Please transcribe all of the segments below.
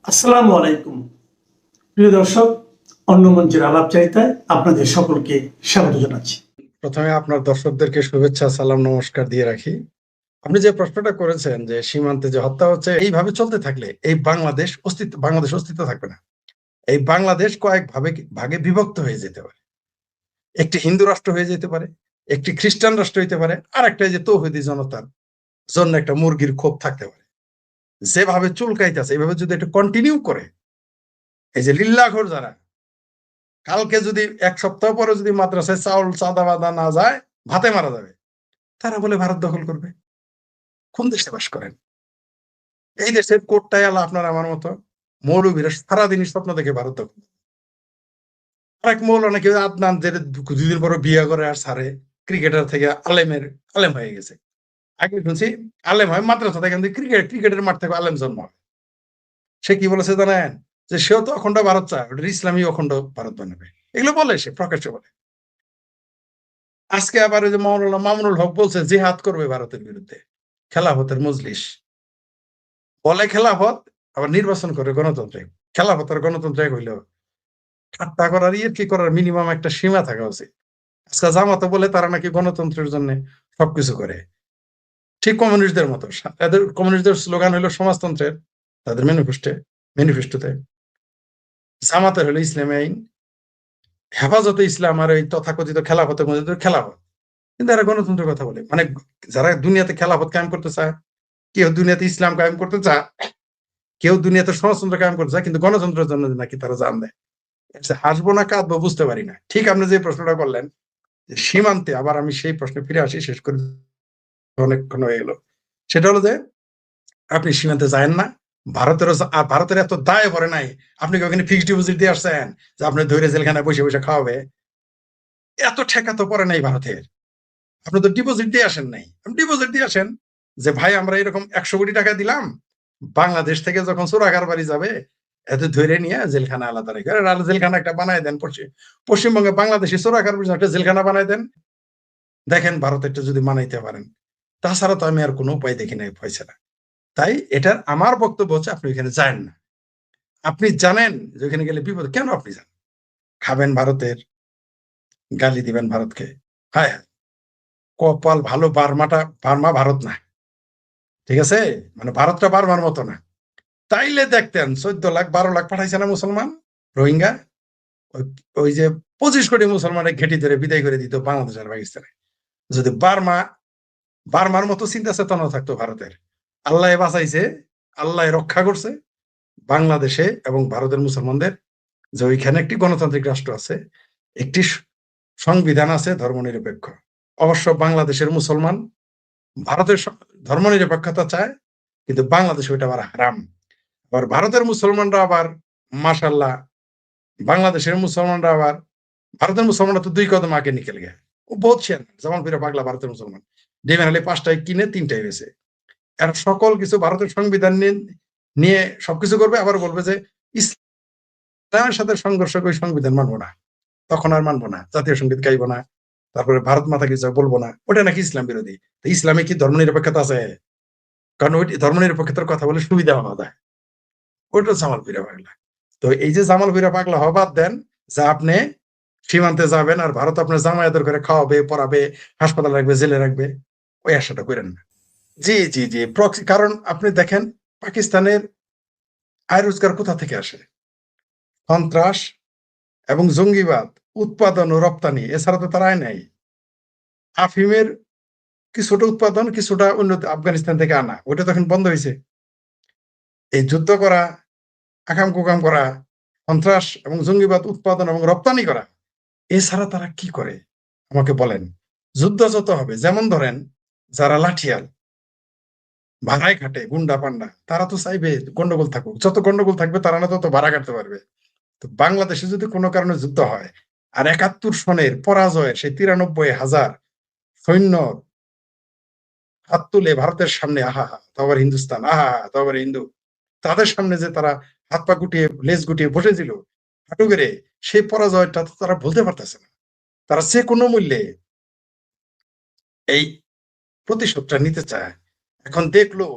আসসালামু আলাইকুম প্রিয় দর্শক, অন্য মঞ্চের আলাপচারিতায় আপনাদের সকলকে স্বাগত জানাচ্ছি। প্রথমে আপনার দর্শকদেরকে শুভেচ্ছা, সালাম, নমস্কার দিয়ে রাখি। আপনি যে প্রশ্নটা করেছেন যে সীমান্তে যে হত্যা হচ্ছে, এইভাবে চলতে থাকলে এই বাংলাদেশ অস্তিত্ব থাকবে না। এই বাংলাদেশ কয়েক ভাগে বিভক্ত হয়ে যেতে পারে। একটি হিন্দু রাষ্ট্র হয়ে যেতে পারে, একটি খ্রিস্টান রাষ্ট্র হইতে পারে, আর একটা যে তৌহিদি জনতার জন্য একটা মুরগির খোপ থাকতে পারে। যেভাবে চুলকাইতেছে এইভাবে যদি একটু কন্টিনিউ করে, এই যে লিল্লাখোর যারা, কালকে যদি এক সপ্তাহ পরে যদি মাদ্রাসায় চাউল চাঁদা বাদা না যায়, ভাতে মারা যাবে, তারা বলে ভারত দখল করবে। কোন দেশে বাস করেন? এই দেশের কোটটাই আলা আপনার আমার মতো মৌলবীরা সারাদিনই স্বপ্ন দেখে ভারত দখল। আরেক মৌলানা কেউ আদনান যে দুদিন পরে বিয়ে করে আর সারে, ক্রিকেটার থেকে আলেম হয়ে গেছে। আগে শুনছি আলেম হয় মাদ্রাসা থেকে, ক্রিকেটের মাঠ থেকে আলেম জন্ম হয়। সে কি বলেছে জানেন? যে সেও তো অখণ্ড ভারত চায়, ওটা ইসলামী অখণ্ড ভারত বানাবে। এগুলো বলে, সে প্রকাশ্যে বলে। আজকে আবার ওই যে মাওলানা মামুনুল হক বলছে জিহাদ করবে ভারতের বিরুদ্ধে, খেলাফতের মজলিস বলে খেলাফত, আবার নির্বাচন করে গণতন্ত্রে। খেলাফত আর গণতন্ত্র এক হইল? ঠাট্টা করার কি করার মিনিমাম একটা সীমা থাকা উচিত। আজকে জামাতে বলে তারা নাকি গণতন্ত্রের জন্য সবকিছু করে, ঠিক কমিউনিস্টদের মতো। এদের কমিউনিস্টদের স্লোগান হলো সমাজতন্ত্রের, তাদের ম্যানিফেস্টোতে। জামাতের হলো ইসলামী আইন, হেফাজতে ইসলাম, আর ওই তথাকথিত খেলাফতের মধ্যে খেলাফত। কিন্তু এরা গণতন্ত্রের কথা বলে, মানে যারা দুনিয়াতে খেলাফত কায়েম করতে চায়, কেউ দুনিয়াতে ইসলাম কায়েম করতে চায়, কেউ দুনিয়াতে সমাজতন্ত্র কায়েম করতে চায়, কিন্তু গণতন্ত্রের জন্য নাকি তারা জান দেয়। হাসবো না কাঁদবো বুঝতে পারি না। ঠিক আপনি যে প্রশ্নটা করলেন সীমান্তে, আবার আমি সেই প্রশ্নে ফিরে আসি, শেষ করে অনেকক্ষণ হয়ে গেল। সেটা হলো যে আপনি সীমান্তে যায়েন না, ভারতের এত দায় ভরে নাই। আপনি কি ওখানে ফিক্সড ডিপোজিট দিয়ে আসছেন যে আপনি ধরে জেলখানায় বসে বসে খাওয়াবে? এত ঠেকা তো পড়ে নাই ভারতের। আপনি তো ডিপোজিট দিয়ে আসেন নাই। আপনি ডিপোজিট দিয়ে আসেন যে ভাই আমরা এরকম 100 কোটি টাকা দিলাম, বাংলাদেশ থেকে যখন চোরাকার বাড়ি যাবে এত ধরে নিয়ে জেলখানা আলাদা রেখে জেলখানা একটা বানায় দেন। পশ্চিমবঙ্গে বাংলাদেশি চোরাকার একটা জেলখানা বানায় দেন, দেখেন ভারতেরটা যদি মানাইতে পারেন। তাছাড়া তো আমি আর কোনো উপায় দেখি নাই ফয়সালা। তাই এটার আমার বক্তব্য হচ্ছে আপনি ওইখানে যান না। আপনি জানেন যে ওইখানে গেলে বিপদ। কেন আপনি যান? খাবেন ভারতের, গালি দিবেন ভারতকে। হায় হায়, কপাল ভালো, বার্মা ভারত না, ঠিক আছে? মানে ভারতটা বার্মার মতো না। তাইলে দেখতেন 14 লাখ 12 লাখ পাঠাইছে না মুসলমান রোহিঙ্গা, ওই ওই যে 25 কোটি মুসলমানের ঘেঁটি ধরে বিদায় করে দিত বাংলাদেশ আর পাকিস্তানে। যদি বার্মার মতো চিন্তা চেতনা থাকতো ভারতের। আল্লাহ বাঁচাইছে, আল্লাহ রক্ষা করছে বাংলাদেশে এবং ভারতের মুসলমানদের, যে ওইখানে একটি গণতান্ত্রিক রাষ্ট্র আছে, একটি সংবিধান আছে ধর্মনিরপেক্ষ। অবশ্য বাংলাদেশের মুসলমান ভারতের ধর্মনিরপেক্ষতা চায়, কিন্তু বাংলাদেশে ওইটা আবার হারাম। আবার ভারতের মুসলমানরা আবার মাশাল্লাহ, বাংলাদেশের মুসলমানরা আবার, ভারতের মুসলমানরা তো 2 কদম আগে নিকেল গে। ও বহুত শেয়ার যেমন ফিরে পাগলা ভারতের মুসলমান, ডিমের হালি 5টায় কিনে 3টায় বেছে। এরা সকল কিছু ভারতের সংবিধান নিয়ে সবকিছু করবে, আবার বলবে যে ইসলামের সাথে সংঘর্ষ করে সংবিধান মানবো না, তখন আর মানবো না, জাতীয় সঙ্গীত গাইবো না, তারপরে ভারত মাতা কিছু বলবো না। ওটা নাকি ইসলাম বিরোধী। ইসলামে কি ধর্ম নিরপেক্ষতা আছে? কারণ ওই ধর্ম নিরপেক্ষতার কথা বলে সুবিধা পাওয়া যায়। ওইটা জামাল পীরা পাগলা। তো এই যে জামাল পীরা পাগলা হওয়া বাদ দেন, যে আপনি সীমান্তে যাবেন আর ভারত আপনার জামায়াতের করে খাওয়াবে, পড়াবে, হাসপাতাল রাখবে, জেলে রাখবে, ওই আশাটা করেন না। জি জি জি, প্রক্সি। কারণ আপনি দেখেন পাকিস্তানের আয় রোজগার কোথা থেকে আসে? সন্ত্রাস এবং জঙ্গিবাদ উৎপাদন ও রপ্তানি, এছাড়া তো তার আয় নেই। আফিমের কিছুটা উৎপাদন, কিছুটা অন্য আফগানিস্তান থেকে আনা, ওটা তখন বন্ধ হয়েছে। এই যুদ্ধ করা, আকাম কুকাম করা, সন্ত্রাস এবং জঙ্গিবাদ উৎপাদন এবং রপ্তানি করা, এছাড়া তারা কি করে আমাকে বলেন? যুদ্ধ যত হবে, যেমন ধরেন যারা লাঠিয়াল, ভাড়ায় খাটে, গুন্ডা পান্ডা, তারা তো চাইবে গন্ডগোল থাকুক। যত গন্ডগোল থাকবে তারা না তত ভাড়া কাটতে পারবে। তো বাংলাদেশে যদি কোনো কারণে যুদ্ধ হয় আর 71 সনের পরাজয়ের সেই 93,000 সৈন্য হাত তুলে ভারতের সামনে, আহা হা তো আবার হিন্দুস্তান, আহা হা তো আবার হিন্দু, তাদের সামনে যে তারা হাত পা গুটিয়ে লেজ গুটিয়ে বসেছিল হাঁটু গেড়ে, সেই পরাজয়টা তো তারা ভুলতে পারতেছে না। তারা যে কোনো মূল্যে এই প্রতিশোধটা নিতে চায়। এখন দেখলো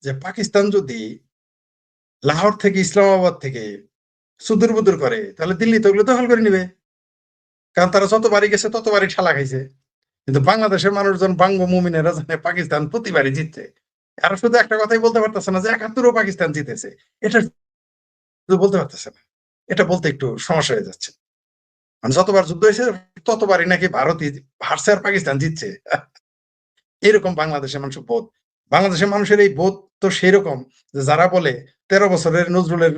যে পাকিস্তান যদি লাহোর থেকে ইসলামাবাদ থেকে সুদূর বুদুর করে, তাহলে দিল্লি তো ওগুলো দখল করে নিবে, কারণ তারা যতবারই গেছে ততবারই ঠালা খাইছে। কিন্তু বাংলাদেশের মানুষজন বাঙ্গ মুমিনেরা জানে পাকিস্তান প্রতিবারই জিতছে। আর শুধু একটা কথাই বলতে পারতেছে না যে ৭১ও পাকিস্তান জিতেছে, এটা শুধু বলতে পারতেছে না। এটা বলতে একটু সমস্যা হয়ে যাচ্ছে। মানে যতবার যুদ্ধ হয়েছে ততবারই নাকি ভারতই হারছে আর পাকিস্তান জিতছে। এরকম বাংলাদেশের মানুষের বোধ। বাংলাদেশের মানুষের এই বোধ তো সেইরকম যে যারা বলে ১৩ বছরের নজরুলের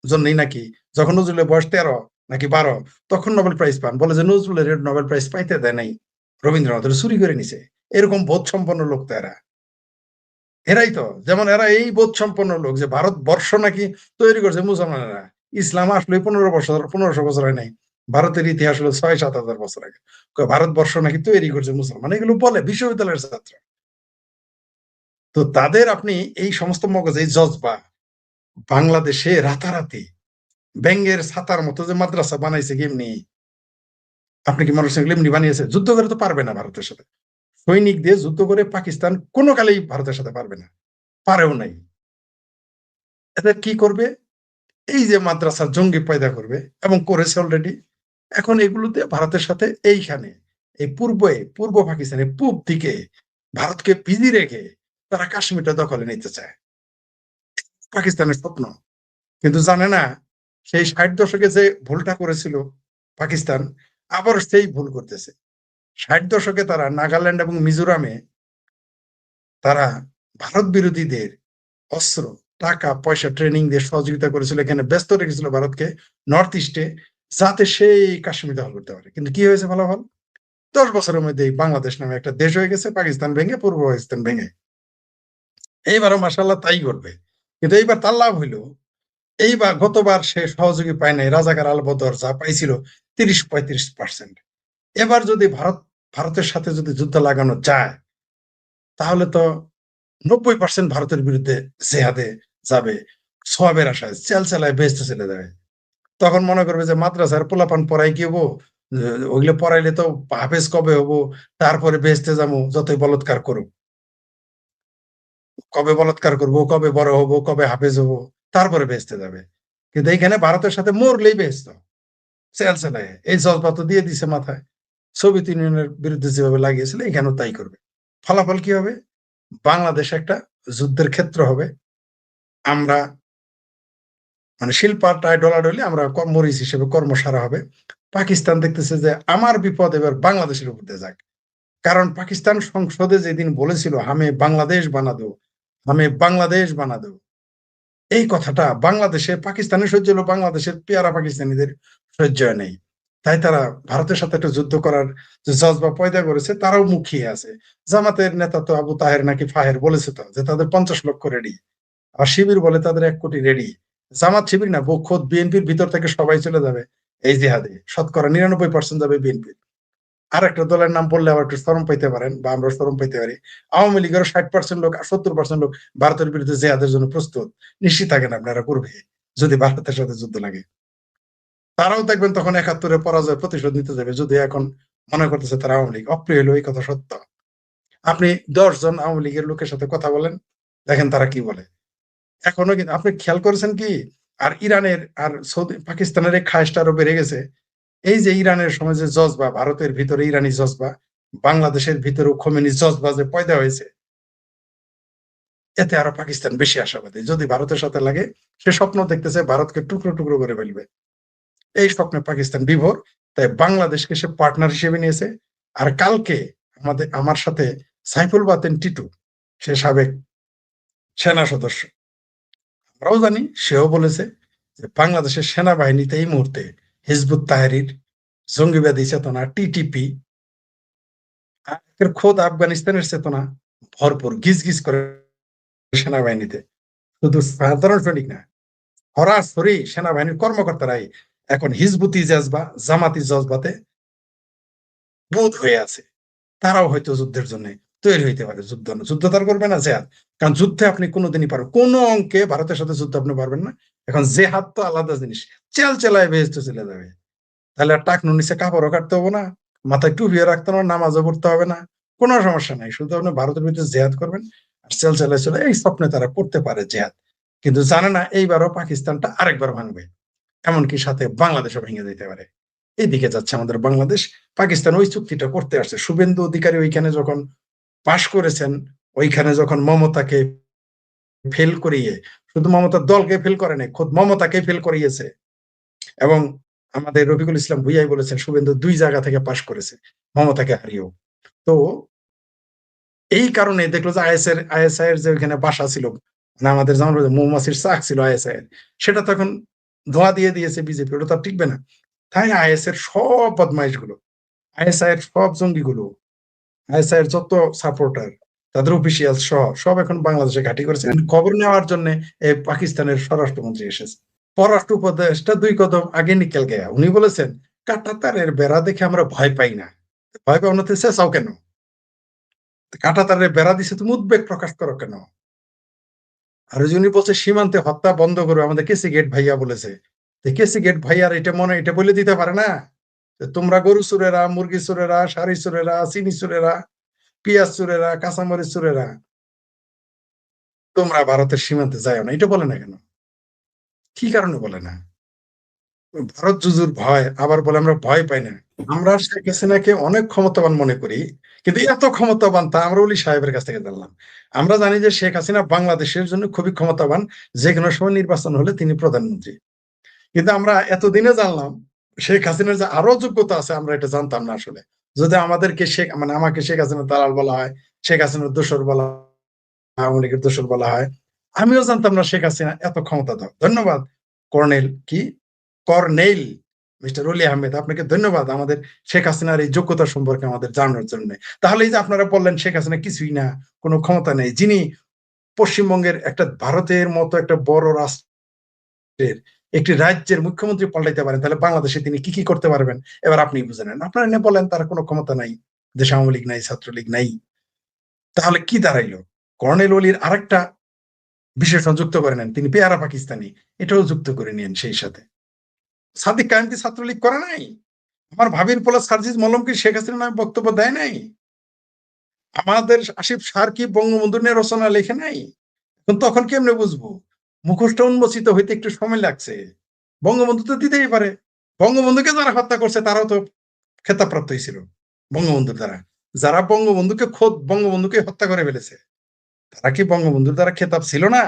জন্যই নাকি, যখন নজরুলের বয়স ১৩ নাকি ১২ তখন নোবেল প্রাইজ পান, বলে যে নজরুলের নোবেল প্রাইজ পাইতে দেয় নাই, রবীন্দ্রনাথের চুরি করে নিছে। এরকম বোধ সম্পন্ন লোক তো এরা। এরাই তো, যেমন এরা এই বোধ সম্পন্ন লোক যে ভারতবর্ষ নাকি তৈরি করছে মুসলমানেরা। ইসলাম আসলে ১৫০০ বছর হয় নাই। ভারতের ইতিহাস হলো ৬-৭ হাজার বছর আগে। ভারতবর্ষ নাকি তৈরি করছে মুসলমান, এগুলো বলে বিশ্ববিদ্যালয়ের ছাত্র। তো তাদের আপনি এই সমস্ত মগজ, এই জজবা বাংলাদেশে রাতারাতি ব্যাঙের ছাতার মতো যে মাদ্রাসা বানাইছে কেমনি, আপনি কি মনে করছেন এমনি বানিয়েছে? যুদ্ধ করে তো পারবে না ভারতের সাথে। সৈনিক দিয়ে যুদ্ধ করে পাকিস্তান কোনো কালেই ভারতের সাথে পারবে না, পারেও নাই। এদের কি করবে? এই যে মাদ্রাসা জঙ্গি পয়দা করবে, এবং করেছে অলরেডি। এখন এগুলোতে ভারতের সাথে এইখানে এই পূর্ব পাকিস্তানের পূব দিকে ভারতকে বিজি রেখে তারা কাশ্মীরটা দখলে নিতে চায়। পাকিস্তানের স্বপ্ন। কিন্তু জানে না সেই ৬০ দশকে যে ভুলটা করেছিল পাকিস্তান, আবার সেই ভুল করতেছে। ৬০ দশকে তারা নাগাল্যান্ড এবং মিজোরামে তারা ভারত বিরোধীদের অস্ত্র, টাকা, পয়সা, ট্রেনিং দিয়ে সহযোগিতা করেছিল, এখানে ব্যস্ত রেখেছিল ভারতকে নর্থ ইস্টে, যাতে সেই কাশ্মীর দখল করতে পারে। কিন্তু কি হয়েছে ফলাফল? ১০ বছরের মধ্যেই বাংলাদেশ নামে একটা দেশ হয়ে গেছে, পাকিস্তান ভেঙে, পূর্ব পাকিস্তান ভেঙে। এইবারও মাশাআল্লাহ তাই ঘটবে। কিন্তু এইবার তার লাভ হইল, এইবার গতবার সে সহযোগী পায় নাই, রাজাকার আল বদর যা পাইছিল ৩০-৩৫%। এবার যদি ভারতের সাথে যদি যুদ্ধ লাগানো যায়, তাহলে তো ৯০% ভারতের বিরুদ্ধে জেহাদে যাবে, সওয়াবের আশায় চালায় বেহেশতে চলে যাবে। তখন মনে করবে যে মাদ্রাসার পোলাপান পড়াই কি হবো? ওইগুলো পড়াইলে তো হাফেজ কবে হবো? তারপরে বেহেশতে যাবো, যতই বলৎকার করুক। কবে বলাৎকার করব, কবে বড় হবো, কবে হাফেজ হবো, তারপরে বেহেশতে যাবে। কিন্তু এইখানে ভারতের সাথে মরলেই বেহেশত। চালায় এই জজবা তো দিয়ে দিছে মাথায়। সোভিয়েত ইউনিয়নের বিরুদ্ধে যেভাবে লাগিয়েছিল এখানেও তাই করবে। ফলাফল কি হবে? বাংলাদেশ একটা যুদ্ধের ক্ষেত্র হবে। আমরা মানে শিল্পাটায় ডলাডলি, আমরা মরিচ হিসেবে কর্মসারা হবে। পাকিস্তান দেখতেছে যে আমার বিপদ এবার বাংলাদেশের উপর দিয়ে যাক। কারণ পাকিস্তান সংসদে যেদিন বলেছিল হামে বাংলাদেশ বানা দো, হামে বাংলাদেশ বানা দো, এই কথাটা বাংলাদেশে পাকিস্তানের সহ্য হলো, বাংলাদেশের পেয়ারা পাকিস্তানিদের সহ্য হয় নাই। তাই তারা ভারতের সাথে একটা যুদ্ধ করার যে জজবা পয়দা করেছে, তারাও মুখিয়ে আছে। জামাতের নেতা তো আবু তাহের নাকি ফাহের বলেছে তো যে তাদের ৫০ লক্ষ রেডি, আর শিবির বলে তাদের ১ কোটি রেডি। জামাত শিবির না, খোদ বিএনপির ভিতর থেকে সবাই চলে যাবে এই জিহাদে, শতকরা ৯৯% যাবে বিএনপির। আর একটা দলের নাম বললে আবার একটু শরম পাইতে পারেন, বা আমরা শরম পাইতে পারি। আওয়ামী লীগেরও ৬০% লোক, ৭০% লোক ভারতের বিরুদ্ধে জেহাদের জন্য প্রস্তুত। নিশ্চিত থাকেন আপনারা, করবে যদি ভারতের সাথে যুদ্ধ লাগে। তারাও দেখবেন তখন ৭১-এ পরাজয় প্রতিশোধ নিতে যাবে, যদি এখন মনে করতেছে তারা আওয়ামী লীগ। অপ্রিয় হলেও এই কথা সত্য। আপনি ১০ জন আওয়ামী লীগের লোকের সাথে কথা বলেন, দেখেন তারা কি বলে। এখনো কিন্তু আপনি খেয়াল করেছেন কি? আর ইরানের আর সৌদি পাকিস্তানের এই খায়েশটা আরো বেড়ে গেছে। এই যে ইরানের সময় যে জজবা, ভারতের ভিতরে ইরানি জজবা, বাংলাদেশের ভিতরেও খোমেনি জজবা যে পয়দা হয়েছে, এতে আরো পাকিস্তান বেশি আশাবাদী। যদি ভারতের সাথে লাগে, সে স্বপ্ন দেখতেছে ভারতকে টুকরো টুকরো করে ফেলবে। এই স্বপ্নে পাকিস্তান বিভোর। তাই বাংলাদেশকে সে পার্টনার হিসেবে নিয়েছে। আর কালকে আমার সাথে সাইফুল বাতেন টিটু, সে সাবেক সেনা সদস্য, আমরাও জানি, সেও বলেছে যে বাংলাদেশের সেনাবাহিনীতে এই মুহূর্তে হিজবুত তাহরির, জঙ্গিবাদী চেতনা, টিটিপি, খোদ আফগানিস্তানের চেতনা ভরপুর গিজ গিজ করে সেনাবাহিনীতে। শুধু সাধারণ সৈনিক না, সরাসরি সেনাবাহিনীর কর্মকর্তারাই এখন হিজবুতি জজবা, জামাতি জজবাতে বোধ হয়ে আছে। তারাও হয়তো যুদ্ধের জন্য তৈরি হইতে পারে। যুদ্ধ তার করবে না, জেহাদ। কারণ যুদ্ধে আপনি কোনোদিনই পারবেন, কোনো অঙ্কে ভারতের সাথে যুদ্ধ আপনি পারবেন না। এখন জেহাদ তো আলাদা জিনিস, চেলায় বেহেশতে চলে যাবে। তাহলে আর টাকনুর নিচে কাপড়ও কাটতে হবে না, মাথায় টুপিও রাখতে হবে না, নামাজও পড়তে হবে না, কোনো সমস্যা নাই। শুধু আপনি ভারতের ভিতরে জেহাদ করবেন আর চালায় চলে, এই স্বপ্নে তারা করতে পারে জেহাদ। কিন্তু জানে না এইবারও পাকিস্তানটা আরেকবার ভাঙবে, এমনকি সাথে বাংলাদেশও ভেঙে যেতে পারে। এইদিকে যাচ্ছে আমাদের বাংলাদেশ। পাকিস্তান ওই চুক্তিটা করতে আসছে। শুভেন্দু অধিকারী ওইখানে যখন পাশ করেছেন, ওইখানে যখন মমতাকে ফেল করিয়ে, শুধু মমতার দলকে ফেল করে নাই, খোদ মমতাকে ফেল করিয়েছে। এবং আমাদের রফিকুল ইসলাম ভুইয়াই বলেছেন শুভেন্দু 2 জায়গা থেকে পাশ করেছে মমতাকে হারিয়েও। তো এই কারণে দেখলো যে আইএসআই এর যে ওইখানে বাসা ছিল, মানে আমাদের যেমন মৌমাছির চাক ছিল আইএসআই এর, সেটা তখন ধোঁয়া দিয়ে দিয়েছে বিজেপি, ওটা তো আর টিকবে না। তাই আইএস এর সব বদমাইশ গুলো, আইএসআই এর সব জঙ্গি গুলো, আইএসআই এর যত সাপোর্টার, তাদের অফিসিয়াল সহ সব এখন বাংলাদেশে ঘাঁটি করেছে। খবর নেওয়ার জন্য এই পাকিস্তানের স্বরাষ্ট্রমন্ত্রী এসেছে। পররাষ্ট্র উপদেষ্টা 2 কদম আগে নিকেল গেয়া উনি বলেছেন, কাঁটাতারের বেড়া দেখে আমরা ভয় পাই না। ভয় পাও না তো চেঁচাও কেন? কাঁটাতারের বেড়া দিছে, তুমি উদ্বেগ প্রকাশ করো কেন? আর ওই যে উনি বলছে সীমান্তে হত্যা বন্ধ করবে, আমাদের কেসি গেট ভাইয়া বলেছে। কেসি গেট ভাইয়ার এটা মনে এটা বলে দিতে পারে না যে তোমরা গরু চুরেরা, মুরগি চুরেরা, শাড়ি চুরেরা, চিনি চুরেরা, পিঁয়াজ চুরেরা, কাঁচামরিচ চুরেরা, তোমরা ভারতের সীমান্তে যাও না, এটা বলে না কেন? কি কারণে বলে না? ভারত জুজুর ভয়, আবার বলে আমরা ভয় পাই না। আমরা শেখ হাসিনাকে অনেক ক্ষমতাবান মনে করি, কিন্তু এত ক্ষমতাবান তা আমরা ওলি সাহেবের কাছ থেকে জানলাম। আমরা জানি যে শেখ হাসিনা বাংলাদেশের জন্য খুবই ক্ষমতাবান, যে কোনো সময় নির্বাচন হলে তিনি প্রধানমন্ত্রী। কিন্তু আমরা এতদিনে জানলাম শেখ হাসিনার যে আরো যোগ্যতা আছে, আমরা এটা জানতাম না আসলে। যদি আমাদেরকে মানে আমাকে শেখ হাসিনার দালাল বলা হয়, শেখ হাসিনার দোসর বলা হয়, আওয়ামী লীগের দোসর বলা হয়, আমিও জানতাম না শেখ হাসিনা এত ক্ষমতাধর। ধন্যবাদ কর্নেল মিস্টার অলি আহমেদ, আপনাকে ধন্যবাদ আমাদের শেখ হাসিনার এই যোগ্যতা সম্পর্কে আমাদের জানানোর জন্য। তাহলে এই যে আপনারা বললেন শেখ হাসিনা কিছুই না, কোনো ক্ষমতা নেই, যিনি পশ্চিমবঙ্গের একটা ভারতের মতো একটা বড় রাষ্ট্রের একটি রাজ্যের মুখ্যমন্ত্রী পাল্টাইতে পারেন, তাহলে বাংলাদেশে তিনি কি কি করতে পারবেন এবার আপনি বুঝে নেন। আপনারা এনে বলেন তার কোনো ক্ষমতা নাই, দেশে আওয়ামী লীগ নাই, ছাত্রলীগ নাই, তাহলে কি দাঁড়াইলো? কর্নেল অলির আরেকটা বিশেষণ যুক্ত করে নেন, তিনি পেয়ারা পাকিস্তানি, এটাও যুক্ত করে নিন সেই সাথে। সাদিক কায়েম কি ছাত্রলীগ করে নাই? আমার ভাবির পোলা সার্জিস মলম কি শেখ হাসিনা নামে বক্তব্য দেয় নাই? আমাদের আসিফ সার কি বঙ্গবন্ধু নিয়ে রচনা লেখে নাই? তখন কেমনে বুঝবো? মুখোশটা উন্মোচিত হইতে একটু সময় লাগছে। বঙ্গবন্ধু তো দিতেই পারে। বঙ্গবন্ধুকে যারা হত্যা করছে তারাও তো খেতাবপ্রাপ্ত হয়েছিল বঙ্গবন্ধুর দ্বারা। যারা বঙ্গবন্ধুকে খোদ বঙ্গবন্ধুকে হত্যা করে ফেলেছে, তারা কি বঙ্গবন্ধুর দ্বারা খেতাব ছিল না?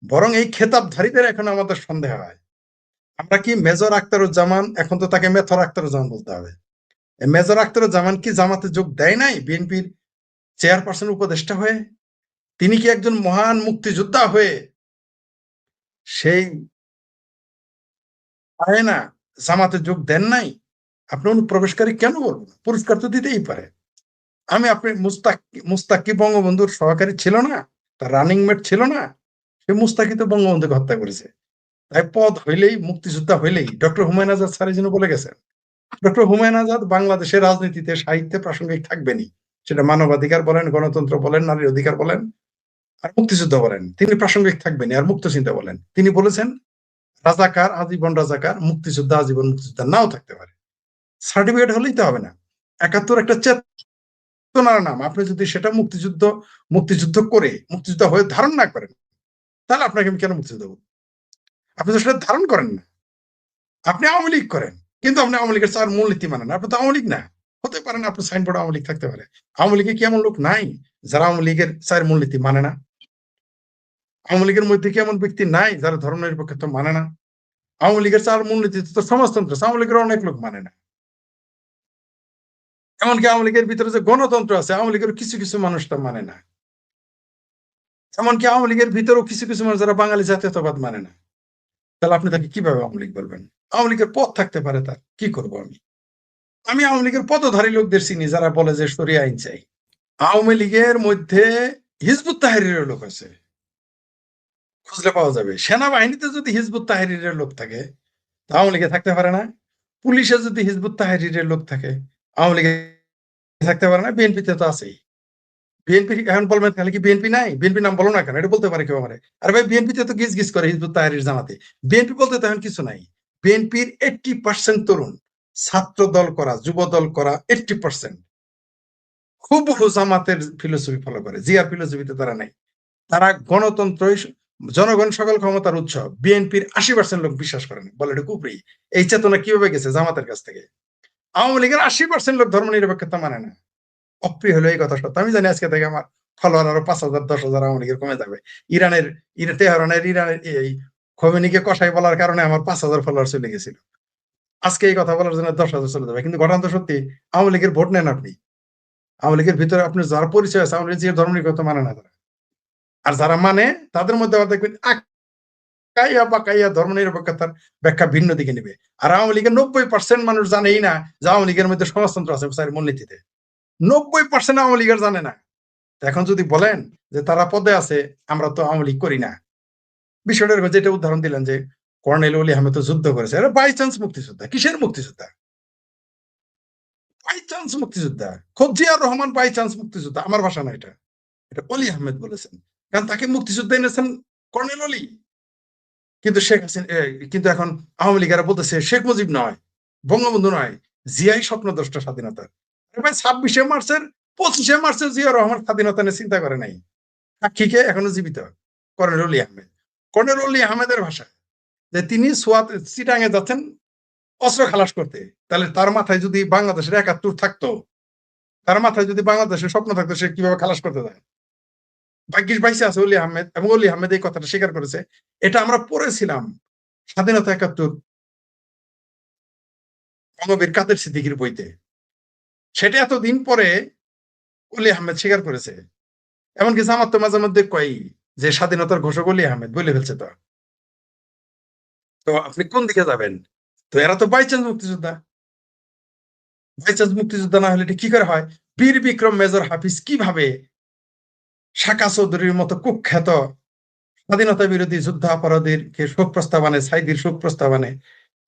বরং এই খেতাবধারীদের এখন আমাদের সন্দেহ হয়। আমরা কি মেজর আখতারুজ্জামান, এখন তো তাকে মেথর আখতারুজ্জামান বলতে হবে, মেজর আখতারুজ্জামান কি জামাতে যোগ দেয় নাই বিএনপির চেয়ারপারসন উপদেষ্টা হয়ে? তিনি কি একজন মহান মুক্তিযোদ্ধা হয়ে সেই পায় না জামাতে যোগ দেন নাই? আপনি অনুপ্রবেশকারী কেন বলবেন? পুরস্কার তো দিতেই পারে। আপনি মুস্তাক কি বঙ্গবন্ধুর সহকারী ছিল না? তার রানিং মেট ছিল না? সে মুস্তাকি তো বঙ্গবন্ধুকে হত্যা করেছে। তাই পদ হইলেই, মুক্তিযোদ্ধা হইলেই, ডক্টর হুমায়ুন আজাদ স্যার যেন বলে গেছেন, ডক্টর হুমায়ুন আজাদ বাংলাদেশের রাজনীতিতে, সাহিত্যে প্রাসঙ্গিক থাকবেনই। সেটা মানবাধিকার বলেন, গণতন্ত্র বলেন, নারীর অধিকার বলেন, আর মুক্তিযুদ্ধ বলেন, তিনি প্রাসঙ্গিক থাকবেন। আর মুক্ত চিন্তা বলেন, তিনি বলেছেন রাজাকার আজীবন রাজাকার, মুক্তিযোদ্ধা আজীবন মুক্তিযোদ্ধা নাও থাকতে পারে। সার্টিফিকেট হলেই তো হবে না। 71 একটা চেতনার নাম। আপনি যদি সেটা মুক্তিযুদ্ধ করে মুক্তিযোদ্ধা হয়ে ধারণ না করেন, তাহলে আপনাকে আমি কেন মুক্তিযুদ্ধ বলবো? আপনি তো সেটা ধারণ করেন না, আপনি আওয়ামী লীগ করেন, কিন্তু আপনি আওয়ামী লীগের 4 মূলনীতি মানেন না। আপনি তো আওয়ামী লীগ না। হতে পারেন আপনার সাইনবোর্ড আওয়ামী লীগ থাকতে পারে। আওয়ামী লীগে কি এমন লোক নাই যারা আওয়ামী লীগের 4 মূলনীতি মানে না? আওয়ামী লীগের মধ্যে কি এমন ব্যক্তি নাই যারা ধর্মনিরপেক্ষতা মানে না? আওয়ামী লীগের 4 মূলনীতি তো সমাজতন্ত্র, আওয়ামী লীগের অনেক লোক মানে না। এমনকি আওয়ামী লীগের ভিতরে যে গণতন্ত্র আছে, আওয়ামী লীগের কিছু কিছু মানুষ তা মানে না। এমনকি আওয়ামী লীগের ভিতরেও কিছু কিছু মানুষ যারা বাঙালি জাতীয়তাবাদ মানে না। তাহলে আপনি তাকে কিভাবে আওয়ামী লীগ বলবেন? আওয়ামী লীগের পদ থাকতে পারে, তার কি করবো আমি আওয়ামী লীগের পদধারী লোকদের চিনি যারা বলে যে শরিয়া আইন চাই। আওয়ামী লীগের মধ্যে হিজবুত তাহরিরের লোক আছে, খুঁজলে পাওয়া যাবে। সেনাবাহিনীতে যদি হিজবুত তাহরিরের লোক থাকে, আওয়ামী লীগে থাকতে পারে না? পুলিশে যদি হিজবুত তাহরিরের লোক থাকে, আওয়ামী লীগে থাকতে পারে না? বিএনপিতে তো আছেই। বিএনপি এখন বলবেন তাহলে কি বিএনপি নাই? বিএনপি নাম বলো না কেন, এটা বলতে পারে কেউ আমারে? আরে ভাই, বিএনপিতে তো গিজ গিজ করে হিজবুত তাহরির জামাতে। বিএনপি বলতে তেমন কিছু নাই। বিএনপির 80% তরুণ ছাত্র দল করা, যুব দল করা 80% খুব জামাতের ফিলোসফি ফলো করে। জিয়ার ফিলোসফিতে তারা নাই। তারা গণতন্ত্রই জনগণ সকল ক্ষমতার উৎস, বিএনপির 80% লোক বিশ্বাস করে না, বলে এটা কুফরি। এই চেতনা কিভাবে গেছে? জামাতের কাছ থেকে। আওয়ামী লীগের 80% লোক ধর্ম নিরপেক্ষতা মানে না। অপ্রিয় হলো এই কথা সত্য। আমি জানি আজকে থেকে আমার ফলোয়ার আরো 5,000 10,000 আওয়ামী লীগের কমে যাবে। তেহরানের ইরানের এই খোমেনিকে কষাই বলার কারণে আমার 5,000 ফলোয়ার চলে গেছিল। আজকে এই কথা বলার জন্য 10,000 চলে যাবে। কিন্তু ঘটনা তো সত্যি, আওয়ামী লীগের ভোট নেন আপনি। আওয়ামী লীগের ভিতরে আপনি যার পরিচয় আছে, আওয়ামী লীগের ধর্ম নিরপেক্ষতা মানে না তারা। আর যারা মানে তাদের মধ্যে আবার দেখবেন কাইয়া বা কাইয়া ধর্ম নিরপেক্ষতার ব্যাখ্যা ভিন্ন দিকে নেবে। আর আওয়ামী লীগের 90% মানুষ জানেই না যে আওয়ামী লীগের মধ্যে সমাজতন্ত্র আছে স্যার মূলনীতিতে। 90% আওয়ামী লীগের জানে না। এখন যদি বলেন যে তারা পদে আছে, আমরা তো আওয়ামী লীগ করি না, বিষয়টার যেটা উদাহরণ দিলেন যে কর্নেল ওলি আহমেদ তো যুদ্ধ করেছে, এটা বাই চান্স মুক্তিযোদ্ধা। কিসের মুক্তিযোদ্ধা? বাই চান্স মুক্তিযোদ্ধা। খোদ জিয়াউর রহমান বাই চান্স মুক্তিযোদ্ধা। আমার ভাষা না এটা, এটা অলি আহমেদ বলেছেন। কারণ তাকে মুক্তিযুদ্ধ এনেছেন কর্নেল অলি। কিন্তু শেখ হাসিনা কিন্তু এখন আওয়ামী লীগেরা বলতেছে শেখ মুজিব নয়, বঙ্গবন্ধু নয়, জিয়াই স্বপ্নদ্রষ্টা স্বাধীনতার। ভাই 26শে মার্চের 25শে মার্চের জিয়া রহমান স্বাধীনতা নিয়ে চিন্তা করে নাই। সাক্ষীকে এখনো জীবিত কর্নেল অলি আহমেদ। কর্নেল অলি আহমেদের ভাষা যে তিনি চিটাঙে যাচ্ছেন অস্ত্র খালাস করতে, তাহলে তার মাথায় যদি বাংলাদেশের 71 থাকতো, তার মাথায় যদি বাংলাদেশের স্বপ্ন থাকতো, সে কিভাবে খালাস করতে যায়? ভাগ্যিস বাইসে আছে অলি আহমেদ, এবং অলি আহমেদ এই কথাটা স্বীকার করেছে। এটা আমরা পড়েছিলাম স্বাধীনতা 71 বঙ্গবীর কাদের সিদ্দিকীর বইতে। সেটা এতদিন পরে অলি আহমেদ স্বীকার করেছে। এমনকি জামাত তো মাঝে মধ্যে কয় যে স্বাধীনতার ঘোষক অলি আহমেদ বলে ফেলছে। তো আপনি কোন দিকে যাবেন? তো এরা তো বাই চান্স মুক্তিযোদ্ধা। বাই চান্স মুক্তিযোদ্ধা না হলে এটা কি করে হয়? বীর বিক্রম মেজর হাফিজ কিভাবে শাকা চৌধুরীর মতো কুখ্যাত স্বাধীনতা বিরোধী যুদ্ধাপরাধীকে শোক প্রস্তাব আনে, সাইদির শোক প্রস্তাব আনে,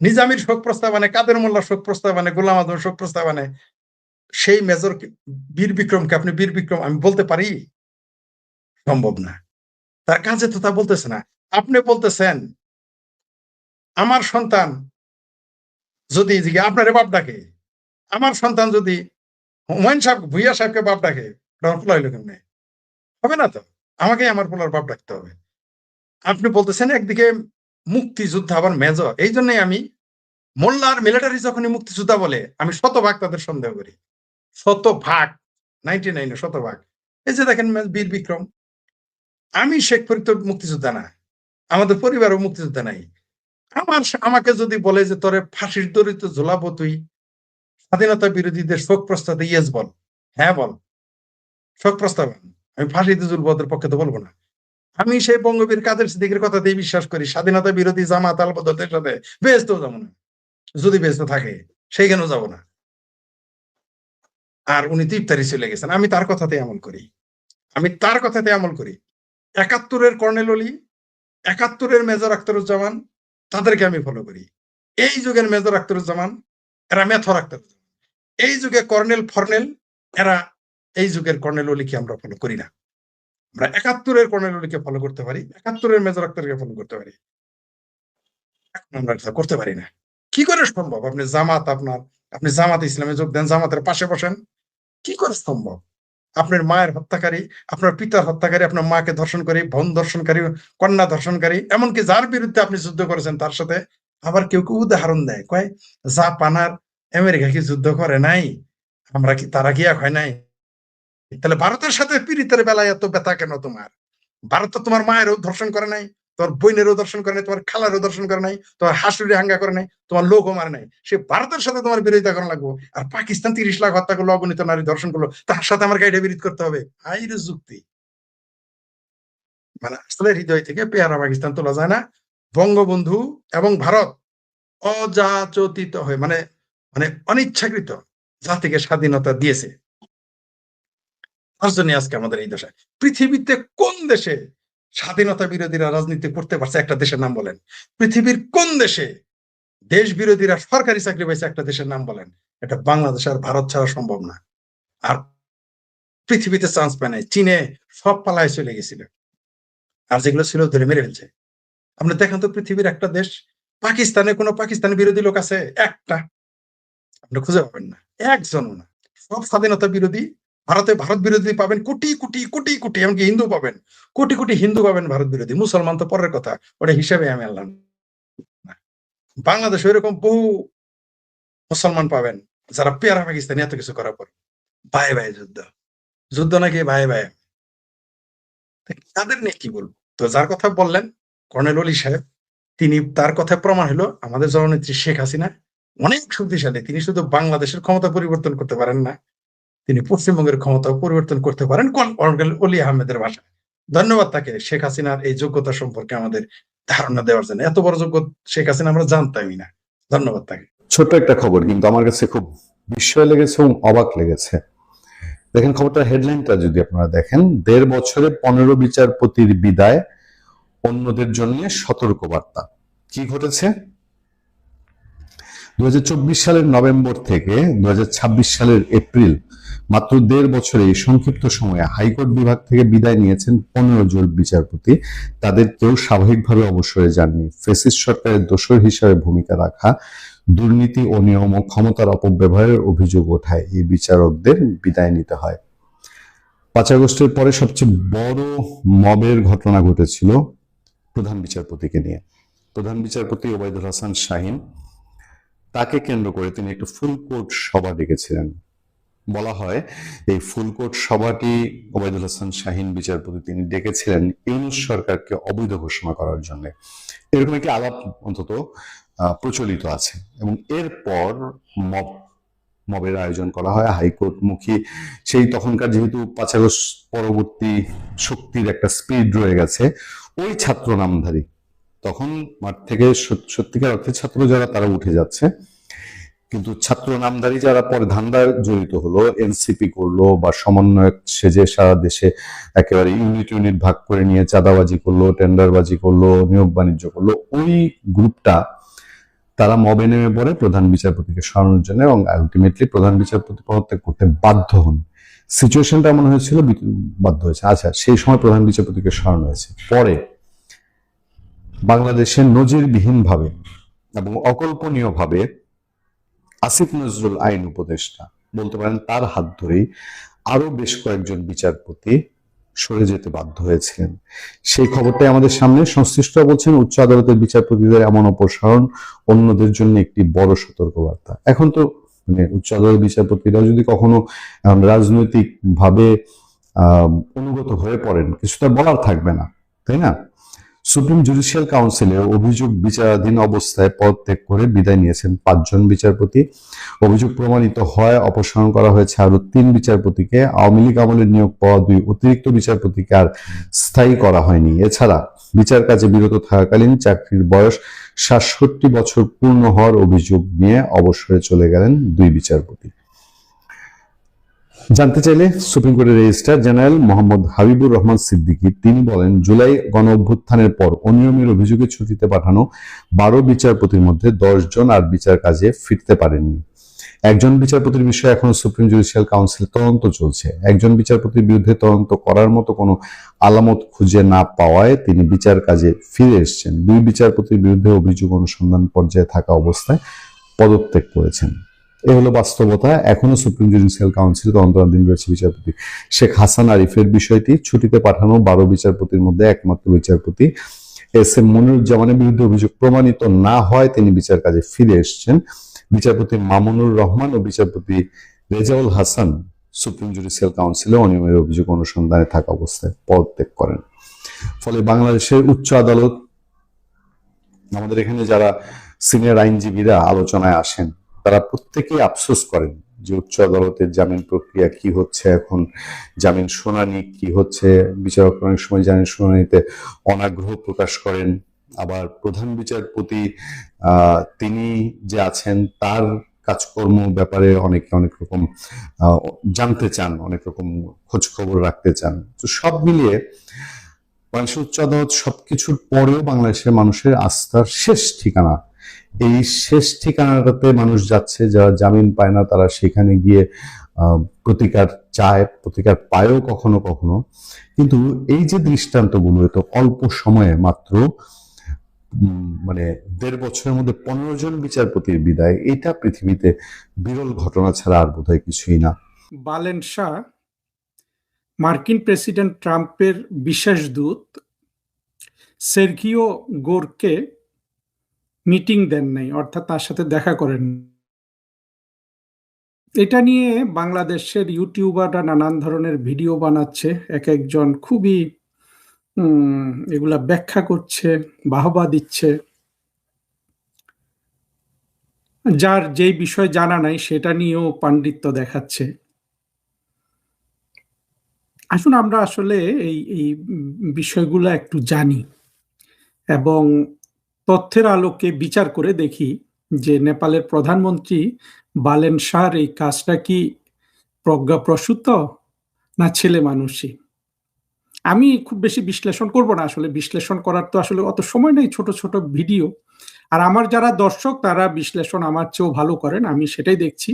নিজামীর শোক প্রস্তাব আনে, কাদের মোল্লার শোক প্রস্তাব আনে, গোলাম আজমের শোক প্রস্তাব আনে। সেই মেজর বীর বিক্রমকে আপনি বীর বিক্রম আমি বলতে পারি? সম্ভব না। তার কাজে তো তা বলতেছে না। আপনি বলতেছেন আমার সন্তান যদি আপনার বাপ ডাকে, আমার সন্তান যদি হুমায়ুন সাহেব ভুইয়া সাহেবকে বাপ ডাকে, পোলা হইলো কেমনে? হবে না তো। আমাকে আমার পোলার বাপ ডাকতে হবে। আপনি বলতেছেন একদিকে মুক্তিযোদ্ধা আবার মেজর। এই জন্যই আমি মোল্লার মিলিটারি যখনই মুক্তিযোদ্ধা বলে আমি শতভাগ তাদের সন্দেহ করি। শতভাগ, 99 শতভাগ। এই যে দেখেন বীর বিক্রম। আমি শেখ ফরিদ তো মুক্তিযোদ্ধা না, আমাদের পরিবারও মুক্তিযোদ্ধা নাই। আমাকে যদি বলে যে তোরে ফাঁসির দড়িতে ঝোলাবো তুই, স্বাধীনতা বিরোধীদের শোক প্রস্তাবে ইয়েস বল, হ্যাঁ বল, শোক প্রস্তাব। আমি ফাঁসিতে ঝুলবো, ওদের পক্ষে তো বলবো না। আমি সেই বঙ্গবীর কাদের সিদ্দিকীর কথাতেই বিশ্বাস করি, স্বাধীনতা বিরোধী জামাত আল বদলের সাথে বেহেশতেও যাবো না। যদি বেহেশতে থাকে সেইখানেও যাবো না। আর উনি তো ইফতারি চলে গেছেন, আমি তার কথাতেই আমল করি। আমি তার কথাতে আমল করি। 71-এর কর্নেল অলি, 71-এর মেজর আখতারুজ্জামান, তাদেরকে আমি ফলো করি। এই যুগের মেজর আখতারুজ্জামান, এরা মেথর আখতারুজ্জামান। এই যুগে কর্নেল ফর্নেল, এরা এই যুগের কর্নেল অলিকে আমরা ফলো করি না। আমরা 71-এর কর্নেল অলিকে ফলো করতে পারি, 71-এর মেজর আখতারকে ফলো করতে পারি। আমরা এটা করতে পারি না। কি করে সম্ভব? আপনি জামাত ইসলামে যোগ দেন, জামাতের পাশে বসেন, কি করে সম্ভব? আপনার মায়ের হত্যাকারী, আপনার পিতার হত্যাকারী, আপনার মাকে ধর্ষণকারী, বোন ধর্ষণকারী, কন্যা ধর্ষণকারী, এমনকি যার বিরুদ্ধে আপনি যুদ্ধ করেছেন তার সাথে। আবার কেউ কেউ উদাহরণ দেয়, কয় জাপান আর আমেরিকা কি যুদ্ধ করে নাই? তারা কি এক হয় নাই? তাহলে ভারতের সাথে পীড়িতের বেলায় এত ব্যথা কেন তোমার? ভারত তো তোমার মায়েরও ধর্ষণ করে নাই, তোমার বোনেরও দর্শন করে নাই, তোমার খালারও দর্শন করে নাই, তোমার হাসুরি হাঙ্গা করে নাই, তোমার লোকও মারে নাই। সে ভারতের সাথে তোমার বিরোধিতা করা লাগবো। আর পাকিস্তান 30 লাখ হত্যা করলো, অগণিত নারী দর্শন করলো, তার সাথে আমার গাইডে বিরোধ করতে হবে? আইরে যুক্তি। মানে আসলে হৃদয় থেকে পেয়ারা পাকিস্তান তোলা যায় না। বঙ্গবন্ধু এবং ভারত অযাচিত হয়ে মানে মানে অনিচ্ছাকৃত জাতিকে স্বাধীনতা দিয়েছে। তার জন্য আজকে আমাদের এই দশা। পৃথিবীতে কোন দেশে স্বাধীনতা বিরোধীরা রাজনীতি করতে পারছে? একটা দেশের নাম বলেন। পৃথিবীর কোন দেশে দেশ বিরোধীরা সরকারি চাকরি পাইছে? একটা দেশের নাম বলেন। এটা বাংলাদেশ আর ভারত ছাড়া সম্ভব না। আর পৃথিবীতে চান্স পায় নাই। চীনে সব পালায় চলে গেছিল, আর যেগুলো ছিল ধরে মেরে ফেলছে। আপনি দেখেন তো পৃথিবীর একটা দেশ, পাকিস্তানে কোনো পাকিস্তান বিরোধী লোক আছে? একটা আপনি খুঁজে পাবেন না, একজনও না। সব স্বাধীনতা বিরোধী, ভারত বিরোধী পাবেন কোটি কোটি কোটি কোটি, এমনকি হিন্দু পাবেন কোটি কোটি, হিন্দু পাবেন ভারত বিরোধী, মুসলমান তো পরের কথা, ওটা হিসাবে আমি আনলাম না। বাংলাদেশে এরকম বহু মুসলমান পাবেন যারা পেয়ারা পাকিস্তানি এত কিছু করার পর ভাই ভাই যুদ্ধ, যুদ্ধ নাকি ভাই ভাই, তাদের নিয়ে কি বলবো? তো যার কথা বললেন কর্নেল অলি সাহেব, তিনি, তার কথায় প্রমাণ হলো আমাদের জননেত্রী শেখ হাসিনা অনেক শক্তিশালী। তিনি শুধু বাংলাদেশের ক্ষমতা পরিবর্তন করতে পারেন না, তিনি পশ্চিমবঙ্গের ক্ষমতাও পরিবর্তন করতে পারেন কর্নেল অলি আহমেদের ভাষায়। ধন্যবাদ তাকে শেখ হাসিনার এই যোগ্যতা সম্পর্কে আমাদের ধারণা দেওয়ার জন্য। এত বড় যোগ্য শেখ হাসিনা আমরা জানতামই না। ধন্যবাদ তাকে। ছোট্ট একটা খবর, কিন্তু আমার কাছে খুব বিস্ময় লেগেছে এবং অবাক লেগেছে। দেখেন খবরটার হেডলাইনটা যদি আপনারা দেখেন, ১.৫ বছরে ১৫ বিচারপতির বিদায়, অন্যদের জন্য সতর্কবার্তা। কি ঘটেছে? ২০২৪ সালের নভেম্বর থেকে ২০২৬ সালের এপ্রিল, মাত্র ১.৫ বছরে এই সংক্ষিপ্ত সময়ে হাইকোর্ট বিভাগ থেকে বিদায় নিয়েছেন ১৫ জন বিচারপতি। তাদের কেউ স্বাভাবিকভাবে অবসরে যাননি। ফ্যাসিস্ট সরকারের দোসর হিসাবে ভূমিকা রাখা, দুর্নীতি, অনিয়ম ও ক্ষমতার অপব্যবহারের অভিযোগ ওঠায় এই বিচারকদের বিদায় নিতে হয়। ৫ আগস্টের পরে সবচেয়ে বড় মবের ঘটনা ঘটেছিল প্রধান বিচারপতিকে নিয়ে। প্রধান বিচারপতি ওবায়দুল হাসান শাহীন, তাকে কেন্দ্র করে তিনি একটু ফুলকোর্ট সভা ডেকেছিলেন। বলা হয় এই ফুলকোর্ট সভাটি ওবায়দুল হাসান শাহীন বিচারপতি তিনি ডেকেছিলেন ইউনূস সরকারকে অবৈধ ঘোষণা করার জন্য। এরকম একটি আলাপ অন্তত প্রচলিত আছে। এবং এরপর মবের আয়োজন করা হয় হাইকোর্টমুখী। সেই তখনকার যেহেতু ৫ আগস্ট পরবর্তী শক্তির একটা স্পিড রয়ে গেছে, ওই ছাত্র নামধারী, তখন মাঠ থেকে সত্যিকার অর্থে ছাত্র যারা তারা উঠে যাচ্ছে, কিন্তু ছাত্র নামধারী যারা পরে ধান্দায় জড়িত হলো, এনসিপি করলো বা সমন্বয়ক সেজে সারা দেশে একেবারে ইউনিট ভাগ করে নিয়ে চাঁদাবাজি করলো, টেন্ডারবাজি করলো, নিয়োগ বাণিজ্য করলো, ওই গ্রুপটা তারা মবে নেমে পড়ে প্রধান বিচারপতিকে সরানোর জন্য এবং আলটিমেটলি প্রধান বিচারপতি পদত্যাগ করতে বাধ্য হন। সিচুয়েশনটা এমন হয়েছিল, বাধ্য হয়েছে। আচ্ছা, সেই সময় প্রধান বিচারপতিকে সরানো হয়েছে। পরে বাংলাদেশের নজিরবিহীন ভাবে এবং অকল্পনীয় ভাবে আসিফ নজরুল আইন উপদেষ্টা, বলতে পারেন তার হাত ধরেই আরো বেশ কয়েকজন বিচারপতি সরে যেতে বাধ্য হয়েছিলেন। সেই খবরটাই আমাদের সামনে। সংশ্লিষ্টরা বলছেন উচ্চ আদালতের বিচারপতিদের এমন অপসারণ অন্যদের জন্য একটি বড় সতর্কবার্তা। এখন তো মানে উচ্চ আদালতের বিচারপতিরা যদি কখনো রাজনৈতিক ভাবে অনুগত হয়ে পড়েন, কিছুটা বলার থাকবে না, তাই না? সুপ্রিম জুডিশিয়াল কাউন্সিলে অভিযোগ বিচারাধীন অবস্থায় পদত্যাগ করে বিদায় নিয়েছেন ৫ জন বিচারপতি। অভিযোগ প্রমাণিত হয় অপসারণ করা হয়েছে আরো ৩ বিচারপতিকে। আওয়ামী লীগ আমলে নিয়োগ পাওয়া ২ অতিরিক্ত বিচারপতিকে আর স্থায়ী করা হয়নি। এছাড়া বিচার কাজে বিরত থাকাকালীন চাকরির বয়স ৬৭ বছর পূর্ণ হওয়ার অভিযোগ নিয়ে অবসরে চলে গেলেন ২ বিচারপতি। জানতে চাইলে সুপ্রিম কোর্টের রেজিস্ট্রার জেনারেল মোহাম্মদ হাবিবুর রহমান সিদ্দিকী তিনি বলেন, জুলাই গণ অভ্যুত্থানের পর অনিয়মের অভিযোগে ছুটিতে পাঠানো ১২ বিচারপতির মধ্যে ১০ জন আর বিচার কাজে ফিরতে পারেননি। একজন বিচারপতির বিষয়ে এখনো সুপ্রিম জুডিশিয়াল কাউন্সিল তদন্ত চলছে। একজন বিচারপতির বিরুদ্ধে তদন্ত করার মতো কোনো আলামত খুঁজে না পাওয়ায় তিনি বিচার কাজে ফিরে এসেছেন। ২ বিচারপতির বিরুদ্ধে অভিযোগ অনুসন্ধান পর্যায়ে থাকা অবস্থায় পদত্যাগ করেছেন। এ হলো বাস্তবতা। এখনো সুপ্রিম জুডিশিয়াল কাউন্সিল তদন্তাধীন রয়েছে বিচারপতি শেখ হাসান আরিফের বিষয়টি। ছুটিতে পাঠানো ১২ বিচারপতির মধ্যে একমাত্র বিচারপতি এস এম মনিরুজ্জামানের বিরুদ্ধে অভিযোগ প্রমাণিত না হয় তিনি বিচার কাজে ফিরে এসেছেন। বিচারপতি মামুনুর রহমান ও বিচারপতি রেজাউল হাসান সুপ্রিম জুডিশিয়াল কাউন্সিলে অনিয়মের অভিযোগ অনুসন্ধানে থাকা অবস্থায় পদত্যাগ করেন। ফলে বাংলাদেশের উচ্চ আদালত, আমাদের এখানে যারা সিনিয়র আইনজীবীরা আলোচনায় আসেন, তারা প্রত্যেকেই আফসোস করেন যে উচ্চ আদালতের জামিন প্রক্রিয়া কি হচ্ছে, এখন জামিন শুনানি কি হচ্ছে। বিচারকরা অনেক সময় জামিন শুনানিতে অনাগ্রহ প্রকাশ করেন। আবার প্রধান বিচারপতি তিনি যে আছেন তার কাজকর্ম ব্যাপারে অনেকে অনেক রকম জানতে চান, অনেক রকম খোঁজ খবর রাখতে চান। তো সব মিলিয়ে বাংলাদেশের উচ্চ আদালত সবকিছুর পরেও বাংলাদেশের মানুষের আস্থার শেষ ঠিকানা। এই শেষ ঠিকানাটাতে মানুষ যাচ্ছে, যারা জামিন পায় না তারা সেখানে গিয়ে প্রতিকার চায়, প্রতিকার পায়ও কখনো কখনো। কিন্তু এই যে দৃষ্টান্তগুলো, তো অল্প সময়ে মাত্র মানে ১.৫ বছরের মধ্যে ১৫ জন বিচারপতির বিদায়, এটা পৃথিবীতে বিরল ঘটনা ছাড়া আর বোধহয় কিছুই না। বালেন শাহ মার্কিন প্রেসিডেন্ট ট্রাম্পের বিশেষ দূত সের্গিও গোরকে মিটিং দেন নাই, অর্থাৎ তার সাথে দেখা করেন। এটা নিয়ে বাংলাদেশের ইউটিউবাররা নানান ধরনের ভিডিও বানাচ্ছে, এক একজন খুবই এগুলা ব্যাখ্যা করছে, বাহবা দিচ্ছে। যার যেই বিষয় জানা নাই সেটা নিয়েও পাণ্ডিত্য দেখাচ্ছে। আসুন আমরা আসলে এই এই বিষয়গুলো একটু জানি এবং তথ্যের আলোকে বিচার করে দেখি যে নেপালের প্রধানমন্ত্রী বালেন শাহর এই কাজটা কি প্রজ্ঞাপ্রসূত না ছেলে মানুষই। আমি খুব বেশি বিশ্লেষণ করব না, আসলে বিশ্লেষণ করার তো আসলে অত সময় নেই, ছোট ছোট ভিডিও। আর আমার যারা দর্শক তারা বিশ্লেষণ আমার চেয়েও ভালো করেন, আমি সেটাই দেখছি।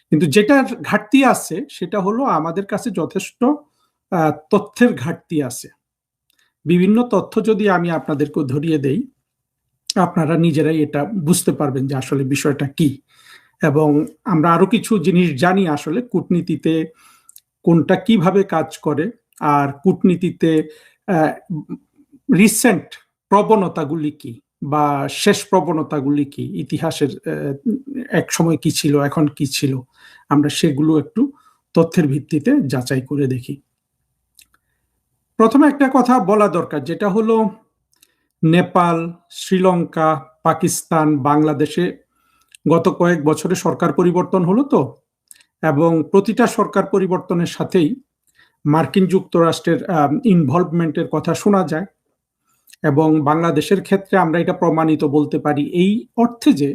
কিন্তু যেটার ঘাটতি আছে সেটা হলো আমাদের কাছে যথেষ্ট তথ্যের ঘাটতি আছে। বিভিন্ন তথ্য যদি আমি আপনাদেরকে ধরিয়ে দেই, আপনারা নিজেরাই এটা বুঝতে পারবেন যে আসলে বিষয়টা কি। এবং আমরা আরো কিছু জিনিস জানি আসলে কূটনীতিতে কোনটা কিভাবে কাজ করে, আর কূটনীতিতে রিসেন্ট প্রবণতাগুলি কি বা শেষ প্রবণতাগুলি কি, ইতিহাসের এক সময় কি ছিল এখন কি ছিল, আমরা সেগুলো একটু তথ্যের ভিত্তিতে যাচাই করে দেখি। প্রথমে একটা কথা বলা দরকার, যেটা হলো নেপাল, শ্রীলঙ্কা, পাকিস্তান, বাংলাদেশে গত কয়েক বছরে সরকার পরিবর্তন হলো তো, এবং প্রতিটা সরকার পরিবর্তনের সাথেই মার্কিন যুক্তরাষ্ট্রের ইনভলভমেন্টের কথা শোনা যায়। এবং বাংলাদেশের ক্ষেত্রে আমরা এটা প্রমাণিত বলতে পারি এই অর্থে যে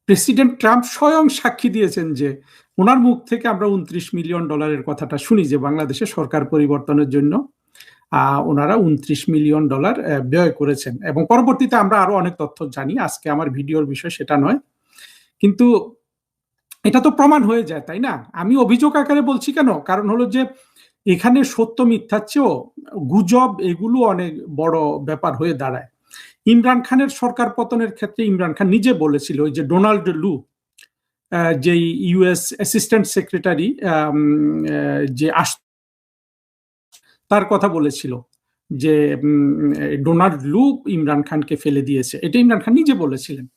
প্রেসিডেন্ট ট্রাম্প স্বয়ং সাক্ষী দিয়েছেন যে ওনার মুখ থেকে আমরা $29 মিলিয়ন কথাটা শুনি যে বাংলাদেশে সরকার পরিবর্তনের জন্য ওনারা $29 মিলিয়ন ব্যয় করেছেন। এবং পরবর্তীতে আমরা আরো অনেক তথ্য জানি, আজকে আমার ভিডিওর বিষয় সেটা নয়, কিন্তু এটা তো প্রমাণ হয়ে যায়, তাই না? আমি অভিযোগ আকারে বলছি কেন, কারণ হলো যে এখানে সত্য মিথ্যার চেয়েও গুজব এগুলো অনেক বড় ব্যাপার হয়ে দাঁড়ায়। ইমরান খানের সরকার পতনের ক্ষেত্রে ইমরান খান নিজে বলেছিল, ওই যে ডোনাল্ড লু, যেই ইউএস অ্যাসিস্ট্যান্ট সেক্রেটারি যে তার কথা বলেছিল যে ডোনাল্ড লু ইমরান খানকে ফেলে দিয়েছে, এটা ইমরান খান নিজে বলেছিলেন।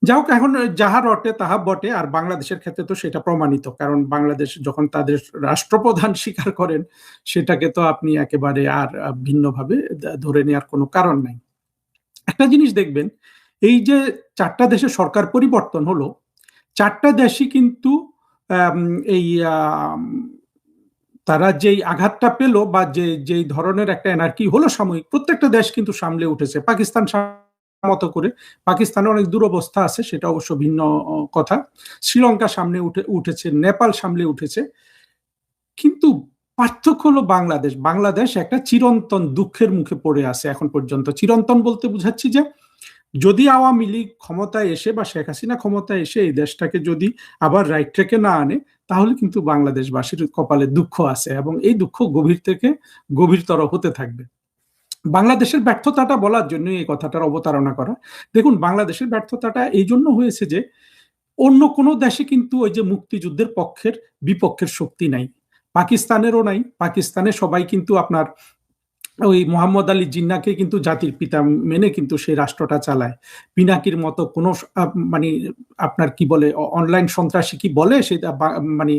যাই হোক, এখন যাহা রটে তাহা বটে। আর বাংলাদেশের ক্ষেত্রে তো সেটা প্রমাণিত, কারণ বাংলাদেশ যখন তাদের রাষ্ট্রপ্রধান স্বীকার করেন সেটাকে তো আপনি একেবারে আর ভিন্নভাবে ধরে নেওয়ার কোনো কারণ নাই। একটা জিনিস দেখবেন, এই যে 4টা দেশে সরকার পরিবর্তন হলো, 4টা দেশই কিন্তু এই তারা যেই আঘাতটা পেল বা যেই ধরনের একটা এনার্কি হলো সাময়িক, প্রত্যেকটা দেশ কিন্তু সামলে উঠেছে। পাকিস্তান মতো করে, পাকিস্তানে অনেক দুরবস্থা আছে, সেটা অবশ্য ভিন্ন কথা। শ্রীলঙ্কা সামনে উঠেছে, নেপাল সামলে উঠেছে। কিন্তু পার্থক্য হলো বাংলাদেশ একটা চিরন্তন দুঃখের মুখে পড়ে আছে এখন পর্যন্ত। চিরন্তন বলতে বুঝাচ্ছি যে যদি আওয়ামী লীগ ক্ষমতায় এসে বা শেখ হাসিনা ক্ষমতায় এসে এই দেশটাকে যদি আবার রাইট ট্র্যাকে না আনে, তাহলে কিন্তু বাংলাদেশবাসীর কপালে দুঃখ আছে এবং এই দুঃখ গভীর থেকে গভীরতর হতে থাকবে। বাংলাদেশের ব্যর্থতাটা বলার জন্য এই কথাটার অবতারণা করা। দেখুন, বাংলাদেশের ব্যর্থতাটা এই জন্য হয়েছে যে অন্য কোনো দেশে কিন্তু ওই যে মুক্তিযুদ্ধের পক্ষের বিপক্ষের শক্তি নাই, পাকিস্তানেরও নাই। পাকিস্তানে সবাই কিন্তু আপনার ওই মোহাম্মদ আলী জিন্নাকে কিন্তু জাতির পিতা মেনে কিন্তু সেই রাষ্ট্রটা চালায়। পিনাকির মতো কোনো মানে আপনার কি বলে অনলাইন সন্ত্রাসী কি বলে সেটা, মানে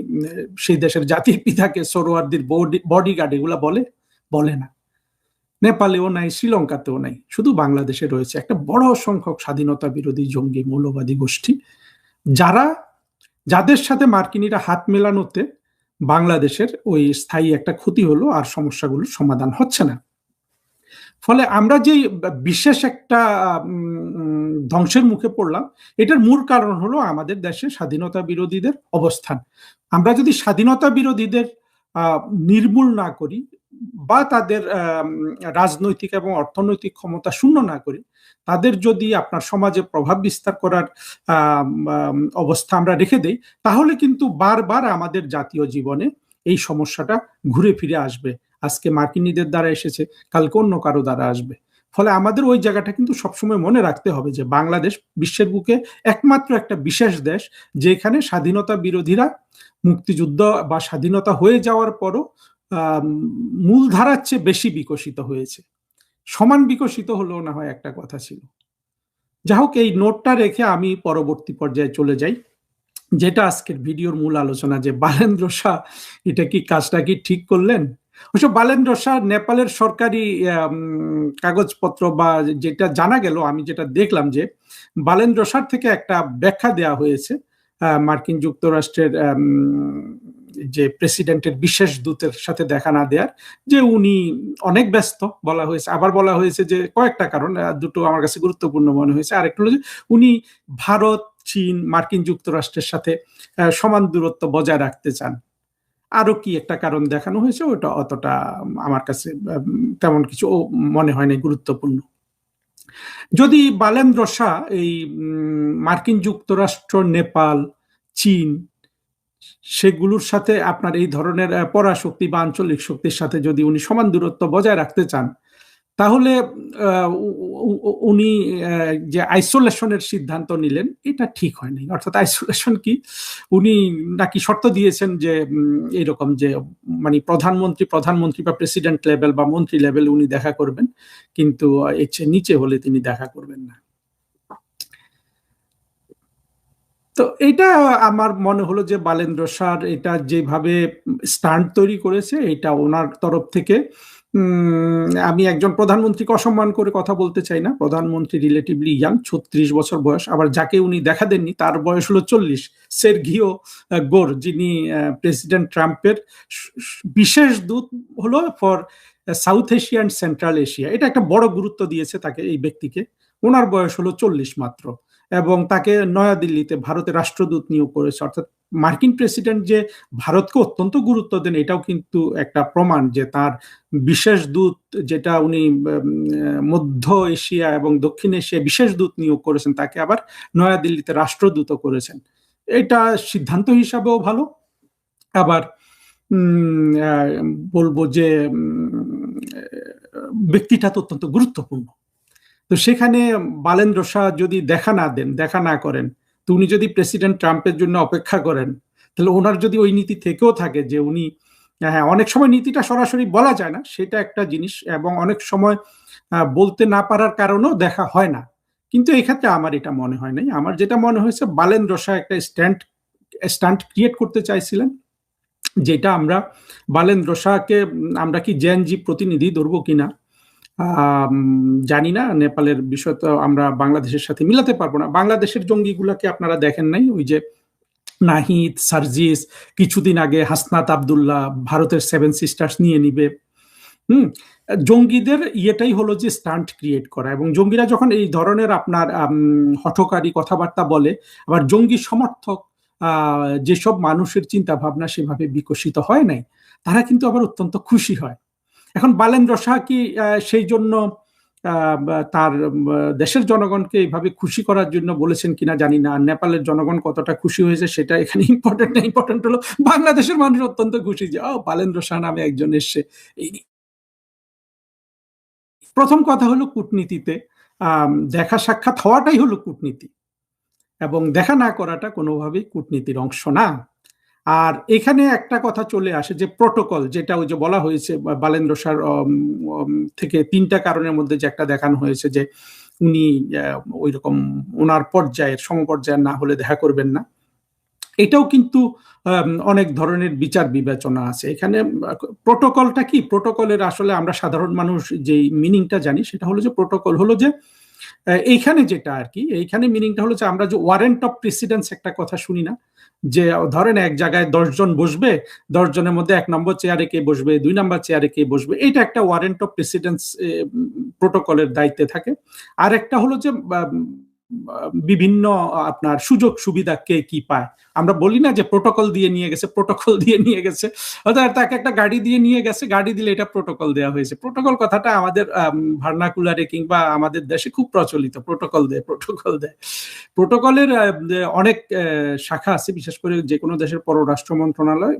সেই দেশের জাতির পিতাকে সরোয়ারদের বডিগার্ড এগুলা বলে না। নেপালেও নাই, শ্রীলঙ্কাতেও নাই, শুধু বাংলাদেশে রয়েছে একটা বড় সংখ্যক স্বাধীনতা বিরোধী জঙ্গি মৌলবাদী গোষ্ঠী, যাদের সাথে মার্কিনীরা হাত মেলানোতে বাংলাদেশের ওই স্থায়ী একটা ক্ষতি হলো, আর সমস্যাগুলোর সমাধান হচ্ছে না। ফলে আমরা যে বিশেষ একটা ধ্বংসের মুখে পড়লাম, এটার মূল কারণ হলো আমাদের দেশে স্বাধীনতা বিরোধীদের অবস্থান। আমরা যদি স্বাধীনতা বিরোধীদের নির্মূল না করি বা তাদের রাজনৈতিক এবং অর্থনৈতিক ক্ষমতা শূন্য না করি, তাদের যদি আপনার সমাজে প্রভাব বিস্তার করার অবস্থা আমরা রেখে দেই, তাহলে কিন্তু বারবার আমাদের জাতীয় জীবনে এই সমস্যাটা ঘুরে ফিরে আসবে। আজকে মার্কিনীদের দ্বারা এসেছে, কালকে অন্য কারো দ্বারা আসবে। ফলে আমাদের ওই জায়গাটা কিন্তু সবসময় মনে রাখতে হবে যে বাংলাদেশ বিশ্বের বুকে একমাত্র একটা বিশেষ দেশ যেখানে স্বাধীনতা বিরোধীরা মুক্তিযুদ্ধ বা স্বাধীনতা হয়ে যাওয়ার পরও মূলধারার চেয়ে বেশি বিকশিত হয়েছে। সমান বিকশিত হলেও না হয় একটা কথা ছিল। যা হোক, এই নোটটা রেখে আমি পরবর্তী পর্যায়ে চলে যাই, যেটা আজকের ভিডিওর মূল আলোচনা, যে বালেন্দ্র শাহ এটা কি কাজটা কি ঠিক করলেন। অবশ্য বালেন্দ্র শাহ নেপালের সরকারি কাগজপত্র বা যেটা জানা গেল, আমি যেটা দেখলাম যে বালেন্দ্র শাহ থেকে একটা ব্যাখ্যা দেওয়া হয়েছে মার্কিন যুক্তরাষ্ট্রের যে প্রেসিডেন্টের বিশেষ দূতের সাথে দেখা না দেওয়ার, যে উনি অনেক ব্যস্ত বলা হয়েছে। আবার বলা হয়েছে যে কয়েকটা কারণ, দুটো আমার কাছে গুরুত্বপূর্ণ মনে হয়েছে। আরেকটা হলো যে উনি ভারত, চীন, মার্কিন যুক্তরাষ্ট্রের সাথে সমান দূরত্ব বজায় রাখতে চান। আরো কি একটা কারণ দেখানো হয়েছে, ওটা অতটা আমার কাছে তেমন কিছু মনে হয় না গুরুত্বপূর্ণ। যদি বালেন্দ্র শাহ এই মার্কিন যুক্তরাষ্ট্র, নেপাল, চীন সেগুলোর সাথে আপনার এই ধরনের পরাশক্তি বা আঞ্চলিক শক্তির সাথে যদি উনি সমান দূরত্ব বজায় রাখতে চান, তাহলে উনি যে আইসোলেশনের সিদ্ধান্ত নিলেন এটা ঠিক হয়নি। অর্থাৎ আইসোলেশন কি, উনি নাকি শর্ত দিয়েছেন যে এরকম যে মানে প্রধানমন্ত্রী বা প্রেসিডেন্ট লেভেল বা মন্ত্রী লেভেল উনি দেখা করবেন, কিন্তু এর চেয়ে নিচে হলে তিনি দেখা করবেন না। তো এটা আমার মনে হলো যে বালেন্দ্র শাহ এটা যেভাবে স্টান্ট তৈরি করেছে, এটা ওনার তরফ থেকে আমি একজন প্রধানমন্ত্রীকে অসম্মান করে কথা বলতে চাই না। প্রধানমন্ত্রী রিলেটিভলি ইয়াং, 36 বছর বয়স। আবার যাকে উনি দেখা দেননি তার বয়স হলো 40। সের্গিও গোর, যিনি প্রেসিডেন্ট ট্রাম্পের বিশেষ দূত হলো for south Asia and central Asia, এটা একটা বড় গুরুত্ব দিয়েছে তাকে, এই ব্যক্তিকে। ওনার বয়স হলো 40 মাত্র, এবং তাকে নয়াদিল্লিতে ভারতের রাষ্ট্রদূত নিয়োগ করেছে। অর্থাৎ মার্কিন প্রেসিডেন্ট যে ভারতকে অত্যন্ত গুরুত্ব দেন, এটাও কিন্তু একটা প্রমাণ যে তার বিশেষ দূত, যেটা উনি মধ্য এশিয়া এবং দক্ষিণ এশিয়া বিশেষ দূত নিয়োগ করেছেন, তাকে আবার নয়াদিল্লিতে রাষ্ট্রদূত করেছেন। এটা সিদ্ধান্ত হিসাবেও ভালো। আবার বলবো যে ব্যক্তিটা তো অত্যন্ত গুরুত্বপূর্ণ। তো সেখানে বালেন্দ্র শাহ যদি দেখা না করেন, তো উনি যদি প্রেসিডেন্ট ট্রাম্পের জন্য অপেক্ষা করেন, তাহলে ওনার যদি ওই নীতি থেকেও থাকে যে উনি, হ্যাঁ, অনেক সময় নীতিটা সরাসরি বলা যায় না, সেটা একটা জিনিস, এবং অনেক সময় বলতে না পারার কারণেও দেখা হয় না। কিন্তু এক্ষেত্রে আমার এটা মনে হয় নাই। আমার যেটা মনে হয়েছে, বালেন্দ্র শাহ একটা স্ট্যান্ড ক্রিয়েট করতে চাইছিলেন, যেটা আমরা বালেন্দ্র শাহকে আমরা কি জেএনজি প্রতিনিধি ধরবো কিনা জানি না। নেপালের বিষয় তো আমরা বাংলাদেশের সাথে মিলাতে পারবো না। বাংলাদেশের জঙ্গিগুলাকে আপনারা দেখেন নাই, ওই যে নাহিদ, সার্জিস, কিছুদিন আগে হাসনাত আব্দুল্লাহ ভারতের 7 সিস্টার্স নিয়ে নিবে। জঙ্গিদের ইয়েটাই হলো যে স্টান্ট ক্রিয়েট করা, এবং জঙ্গিরা যখন এই ধরনের আপনার হঠকারী কথাবার্তা বলে, আবার জঙ্গি সমর্থক যেসব মানুষের চিন্তা ভাবনা সেভাবে বিকশিত হয় নাই, তারা কিন্তু আবার অত্যন্ত খুশি হয়। এখন বালেন্দ্র শাহ কি সেই জন্য তার দেশের জনগণকে এইভাবে খুশি করার জন্য বলেছেন কিনা জানি না। নেপালের জনগণ কতটা খুশি হয়েছে সেটা এখানে ইম্পর্টেন্ট না। ইম্পর্টেন্ট হলো বাংলাদেশের মানুষ অত্যন্ত খুশি যে বালেন্দ্র শাহ নামে একজন এসছে। প্রথম কথা হলো, কূটনীতিতে দেখা সাক্ষাৎ হওয়াটাই হলো কূটনীতি, এবং দেখা না করাটা কোনোভাবেই কূটনীতির অংশ না। আর এখানে একটা কথা চলে আসে যে প্রটোকল, যেটা ওই যে বলা হয়েছে বালেন্দ্র শাহ থেকে 3টা কারণের মধ্যে যে একটা দেখানো হয়েছে যে উনি ওই রকম ওনার সমপর্যায়ের না হলে দেখা করবেন না। এটাও কিন্তু অনেক ধরনের বিচার বিবেচনা আছে এখানে। প্রোটোকলটা কি? প্রোটোকলের আসলে আমরা সাধারণ মানুষ যে মিনিংটা জানি সেটা হলো যে, প্রোটোকল হলো যে এইখানে যেটা আর কি, এইখানে মিনিংটা হলো যে আমরা যে ওয়ারেন্ট অফ প্রেসিডেন্স একটা কথা শুনি না, যে ধরেন এক জায়গায় 10 জন বসবে, 10 জনের মধ্যে 1 নম্বর চেয়ারে কে বসবে, 2 নম্বর চেয়ারে কে বসবে, এটা একটা ওয়ারেন্ট অফ প্রেসিডেন্স প্রোটোকলের দায়িত্বে থাকে। আর একটা হলো যে বিভিন্ন আপনার সুযোগ সুবিধা কে কি পায়। আমরা বলি না যে প্রোটোকল দিয়ে নিয়ে গেছে, প্রোটোকল দিয়ে নিয়ে গেছে, অর্থাৎ তাকে একটা গাড়ি দিয়ে নিয়ে গেছে, গাড়ি দিলে এটা প্রোটোকল দেওয়া হয়েছে। প্রোটোকল কথাটা আমাদের ভার্নাকুলারে কিংবা আমাদের দেশে খুব প্রচলিত, প্রোটোকল দেয়, প্রোটোকল দেয়। প্রোটোকলের অনেক শাখা আছে, বিশেষ করে যে কোনো দেশের পররাষ্ট্র মন্ত্রণালয়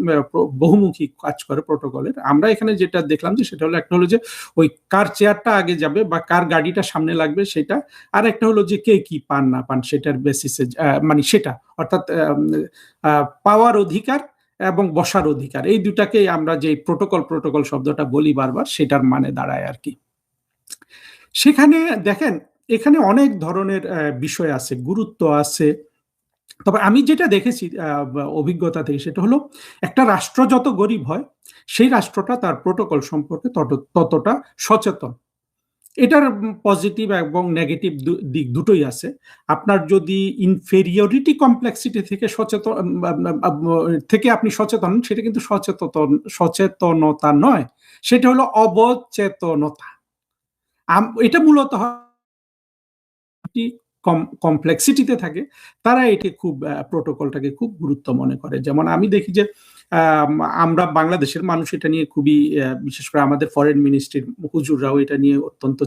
বহুমুখী কাজ করে প্রোটোকলের। আমরা এখানে যেটা দেখলাম যে সেটা হলো, একটা হলো যে ওই কার চেয়ারটা আগে যাবে বা কার গাড়িটা সামনে লাগবে সেটা, আর একটা হলো যে কে কি পান না পান সেটার বেসিসে, মানে সেটা অর্থাৎ পাওয়ার অধিকার এবং বসার অধিকার, এই দুটাকে আমরা যে প্রোটোকল শব্দটা বলি বারবার, সেটার মানে দাঁড়ায় আর কি। সেখানে দেখেন এখানে অনেক ধরনের বিষয় আছে, গুরুত্ব আছে। তবে আমি যেটা দেখেছি অভিজ্ঞতা থেকে, সেটা হলো একটা রাষ্ট্র যত গরিব হয় সেই রাষ্ট্রটা তার প্রোটোকল সম্পর্কে ততটা সচেতন। এটার পজিটিভ এবং নেগেটিভ দিক দুটোই আছে। আপনার যদি ইনফেরিয়রিটি কমপ্লেক্সিটি থেকে আপনি সচেতন, সেটা কিন্তু সচেতনতা নয়, সেটা হলো অবচেতনতা। এটা মূলত কমপ্লেক্সিটিতে থাকে, তারা এটি খুব প্রোটোকলটাকে খুব গুরুত্ব মনে করে। যেমন আমি দেখি যে আমরা বাংলাদেশের মানুষ এটা নিয়ে খুবই, বিশেষ করে আমাদের ফরেন মিনিস্ট্রির হুজুররাও এটা নিয়ে অত্যন্ত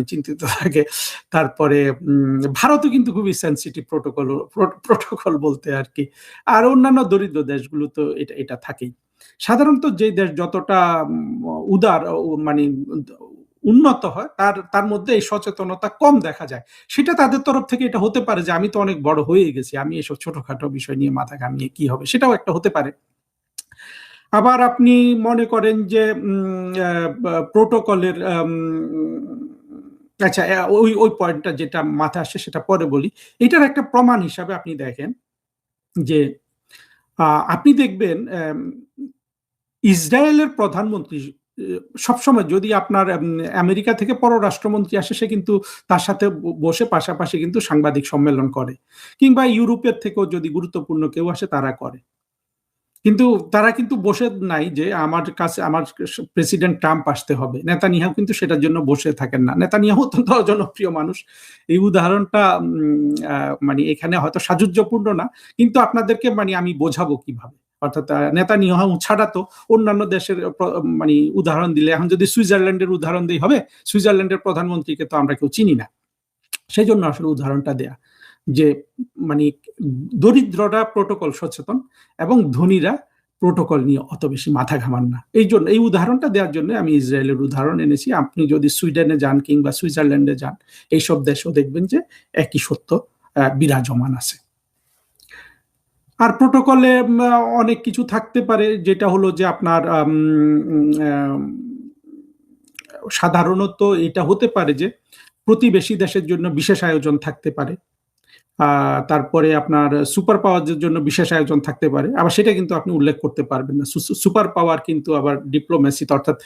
চিন্তিত থাকে। তারপরে ভারতও কিন্তু খুবই সেন্সিটিভ প্রোটোকল বলতে আর কি। আর অন্যান্য দরিদ্র দেশগুলো তো এটা থাকেই। সাধারণত যে দেশ যতটা উদার মানে উন্নত হয় তার মধ্যে এই সচেতনতা কম দেখা যায়। সেটা তাদের তরফ থেকে এটা হতে পারে যে আমি তো অনেক বড় হয়ে গেছি, আমি এসব ছোটখাটো বিষয় নিয়ে মাথা ঘামিয়ে কি হবে, সেটাও একটা হতে পারে। আবার আপনি মনে করেন যে প্রোটোকলের, আচ্ছা ওই পয়েন্টটা যেটা মাথায় আসে সেটা পরে বলি। এটার একটা প্রমাণ হিসাবে আপনি দেখেন যে আপনি দেখবেন ইসরায়েলের প্রধানমন্ত্রী সবসময়, যদি আপনার আমেরিকা থেকে পররাষ্ট্রমন্ত্রী আসে, সে কিন্তু তার সাথে বসে পাশাপাশি কিন্তু সাংবাদিক সম্মেলন করে, কিংবা ইউরোপের থেকেও যদি গুরুত্বপূর্ণ কেউ আসে তারা করে। কিন্তু তারা কিন্তু বসে নাই যে আমার প্রেসিডেন্ট ট্রাম্প আসতে হবে। নেতানিয়াহু কিন্তু সেটার জন্য বসে থাকেন না। নেতানিয়াহু অত্যন্ত জনপ্রিয় মানুষ। এই উদাহরণটা মানে এখানে হয়তো সাজুজ্যপূর্ণ না, কিন্তু আপনাদেরকে মানে আমি বোঝাবো কিভাবে। অর্থাৎ নেতানিয়াহু ছাড়া তো অন্যান্য দেশের মানে উদাহরণ দিলে, এখন যদি সুইজারল্যান্ডের উদাহরণ দিই হবে, সুইজারল্যান্ডের প্রধানমন্ত্রীকে তো আমরা কেউ চিনি না। সেই জন্য আসলে উদাহরণটা দেয়া যে মানে দরিদ্ররা প্রোটোকল সচেতন এবং ধনীরা প্রোটোকল নিয়ে অত বেশি মাথা ঘামান না। এই উদাহরণটা দেওয়ার জন্য আমি ইসরায়েলের উদাহরণ এনেছি। আপনি যদি সুইডেনে যান কিংবা সুইজারল্যান্ডে যান, এইসব দেশেও দেখবেন যে একই সত্য বিরাজমান আছে। আর প্রোটোকলে অনেক কিছু থাকতে পারে, যেটা হলো যে আপনার সাধারণত এটা হতে পারে যে প্রতিবেশী দেশের জন্য বিশেষ আয়োজন থাকতে পারে, তারপরে আপনার সুপার পাওয়ারের জন্য বিশেষ আয়োজন থাকতে পারে। আবার সেটা কিন্তু আপনি উল্লেখ করতে পারবেন না। সুপার পাওয়ার কিন্তু আবার ডিপ্লোমেসিতে অর্থাৎ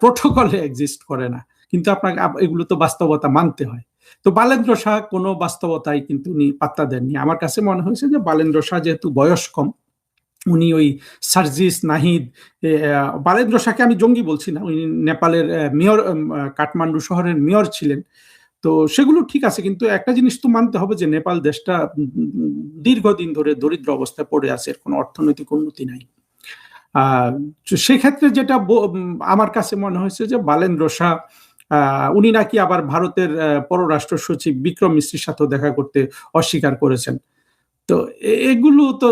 প্রোটোকলে এক্সিস্ট করে না, কিন্তু আপনাকে এগুলো তো বাস্তবতা মানতে হয়। তো বালেন্দ্র শাহ কোনো বাস্তবতাই কিন্তু উনি পাত্তা দেননি। আমার কাছে মনে হয়েছে যে বালেন্দ্র শাহ যেহেতু বয়স কম, উনি ওই সার্জিস নাহিদ, বালেন্দ্র শাহকে আমি জঙ্গি বলছি না, উনি নেপালের মেয়র, কাঠমান্ডু শহরের মেয়র ছিলেন। তো সেগুলো ঠিক আছে, কিন্তু একটা জিনিস তো মানতে হবে যে নেপাল দেশটা দীর্ঘদিন ধরে দরিদ্র অবস্থায় পড়ে আছে, এর কোনো অর্থনৈতিক উন্নতি নাই। সেক্ষেত্রে যেটা আমার কাছে মনে হয়েছে যে বালেন্দ্র শাহ, উনি নাকি আবার ভারতের পররাষ্ট্র সচিব বিক্রম মিশ্রির সাথে দেখা করতে অস্বীকার করেছেন। তো এগুলো তো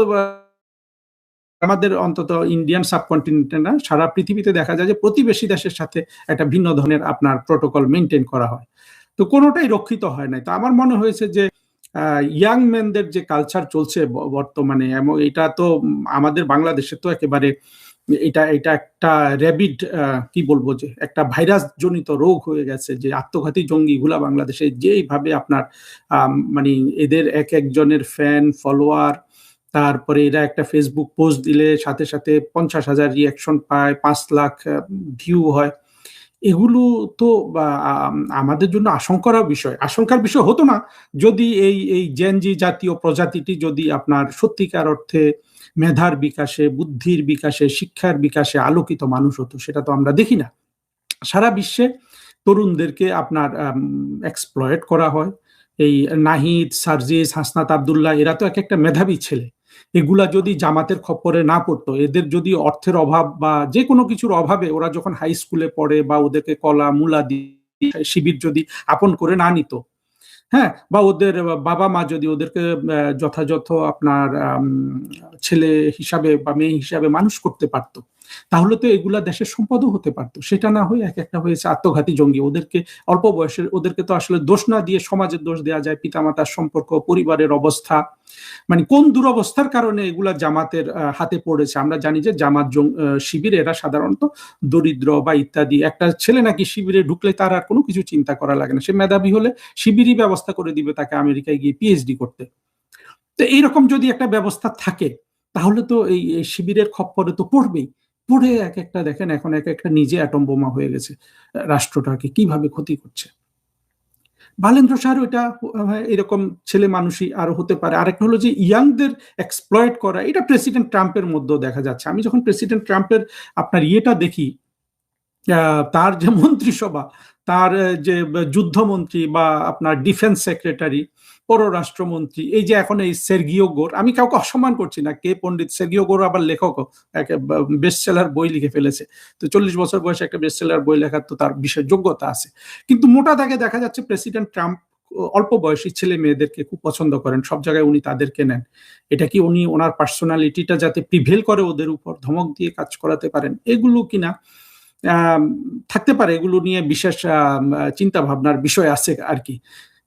আমাদের অন্তত ইন্ডিয়ান সাবকন্টিনেন্টে না, সারা পৃথিবীতে দেখা যায় যে প্রতিবেশী দেশের সাথে একটা ভিন্ন ধরনের আপনার প্রোটোকল মেনটেন করা হয়। তো কোনোটাই রক্ষিত হয় নাই। তো আমার মনে হয়েছে যে ইয়াং ম্যানদের যে কালচার চলছে বর্তমানে, এবং এটা তো আমাদের বাংলাদেশে তো একেবারে এটা একটা র্যাবিড, কি বলবো, যে একটা ভাইরাস জনিত রোগ হয়ে গেছে, যে আত্মঘাতী জঙ্গিগুলা বাংলাদেশে যেইভাবে আপনার মানে এদের একজনের ফ্যান ফলোয়ার, তারপরে এরা একটা ফেসবুক পোস্ট দিলে সাথে সাথে 50,000 রিয়াকশন পায়, 5 লাখ ভিউ হয়। এগুলো তো আমাদের জন্য আশঙ্কার বিষয় হতো না যদি এই জেনজি জাতীয় প্রজাতিটি যদি আপনার সত্যিকার অর্থে মেধার বিকাশে, বুদ্ধির বিকাশে, শিক্ষার বিকাশে আলোকিত মানুষ হতো। সেটা তো আমরা দেখি না। সারা বিশ্বে তরুণদেরকে আপনার এক্সপ্লয়েট করা হয় এই নাহিদ, সার্জিস, হাসনাত আব্দুল্লাহ, এরা তো এক একটা মেধাবী ছেলে। এগুলা যদি জামাতের খপ্পরে না পড়তো, এদের যদি অর্থের অভাব বা যে কোনো কিছুর অভাবে ওরা যখন হাই স্কুলে পড়ে বা ওদেরকে কলা মূলা দিয়ে শিবির যদি আপন করে না নিত, হ্যাঁ, বা ওদের বাবা মা যদি ওদেরকে যথাযথ আপনার ছেলে হিসাবে বা মেয়ে হিসাবে মানুষ করতে পারতো, তাহলে তো এগুলা দেশের সম্পদও হতে পারতো। সেটা না হয়ে এক একটা হয়েছে আত্মঘাতী জঙ্গি। ওদেরকে অল্প বয়সের, ওদেরকে তো আসলে দোষ না দিয়ে সমাজের দোষ দেওয়া যায়, পিতামাতার সম্পর্ক, পরিবারের অবস্থা, মানে কোন দুরবস্থার কারণে এগুলা জামাতের হাতে পড়েছে। আমরা জানি যে জামাত শিবির এরা সাধারণত দরিদ্র বা ইত্যাদি। একটা ছেলে নাকি শিবিরে ঢুকলে তার আর কোনো কিছু চিন্তা করা লাগে না, সে মেধাবী হলে শিবিরই ব্যবস্থা করে দিবে তাকে আমেরিকায় গিয়ে পিএইচডি করতে। তো এইরকম যদি একটা ব্যবস্থা থাকে, তাহলে তো এই শিবিরের খপ্পরে তো পড়বেই। পড়ে এক একটা দেখেন এখন এক একটা নিজে অ্যাটম বোমা হয়ে গেছে, রাষ্ট্রটাকে কিভাবে ক্ষতি করছে। বালেন্দ্র শাহর ওইটা এরকম ছেলে মানুষই আরো হতে পারে। আরেকটা হলো যে ইয়াংদের এক্সপ্লয়েট করা, এটা প্রেসিডেন্ট ট্রাম্পের মধ্যেও দেখা যাচ্ছে। আমি যখন প্রেসিডেন্ট ট্রাম্পের আপনার ইয়েটা দেখি, তার যে মন্ত্রিসভা, তার যে যুদ্ধমন্ত্রী বা আপনার ডিফেন্স সেক্রেটারি, পররাষ্ট্রমন্ত্রী, এই যে এখন এই সের্গিও গোর, আমি কাউকে অসম্মান করছি না, কে পণ্ডিত সের্গিও গোর আবার লেখকও, বেস্ট সেলার বই লিখে ফেলেছে। তো 40 বছর বয়সে একটা বেস্ট সেলার বই লেখার তো তার বিশেষ যোগ্যতা আছে। কিন্তু মোটা দাগে দেখা যাচ্ছে প্রেসিডেন্ট ট্রাম্প অল্প বয়সী ছেলে মেয়েদেরকে খুব পছন্দ করেন, সব জায়গায় উনি তাদেরকে নেন। এটা কি উনি ওনার পার্সোনালিটিটা যাতে প্রিভেল করে ওদের উপর ধমক দিয়ে কাজ করাতে পারেন, এগুলো কিনা থাকতে পারে, এগুলো নিয়ে বিশেষ চিন্তা ভাবনার বিষয় আছে আর কি।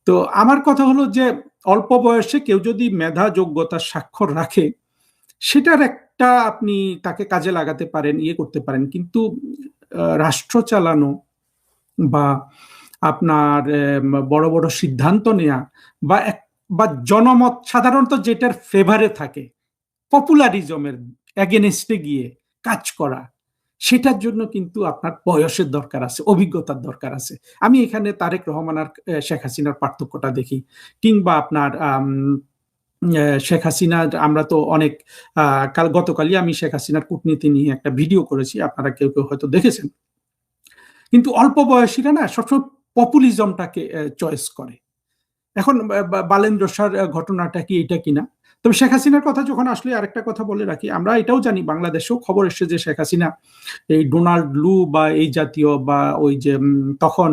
তো আমার কথা হলো যে অল্প বয়সে কেউ যদি মেধা যোগ্যতার স্বাক্ষর রাখে, সেটার একটা আপনি তাকে কাজে লাগাতে পারেন, ইয়ে করতে পারেন। কিন্তু রাষ্ট্র চালানো বা আপনার বড় বড় সিদ্ধান্ত নেয়া বা জনমত সাধারণত যেটার ফেভারে থাকে, পপুলারিজমের এগেনস্টে গিয়ে কাজ করা, সেটার জন্য কিন্তু আপনার বয়সের দরকার আছে, অভিজ্ঞতার দরকার আছে। আমি এখানে তারেক রহমান আর শেখ হাসিনার পার্থক্যটা দেখি। কিংবা আপনার শেখ হাসিনা, আমরা তো অনেক গতকালই আমি শেখ হাসিনার কূটনীতি নিয়ে একটা ভিডিও করেছি, আপনারা কেউ কেউ হয়তো দেখেছেন। কিন্তু অল্প বয়সীরা না সবসময় পপুলিজমটাকে চয়েস করে। এখন বালেন্দ্র শাহর ঘটনাটা কি এটা কিনা। তবে শেখ হাসিনার কথা যখন আসলে আরেকটা কথা বলে রাখি, আমরা এটাও জানি, বাংলাদেশেও খবর এসেছে যে শেখ হাসিনা এই ডোনাল্ড লু বা এই জাতীয় বা ওই যে তখন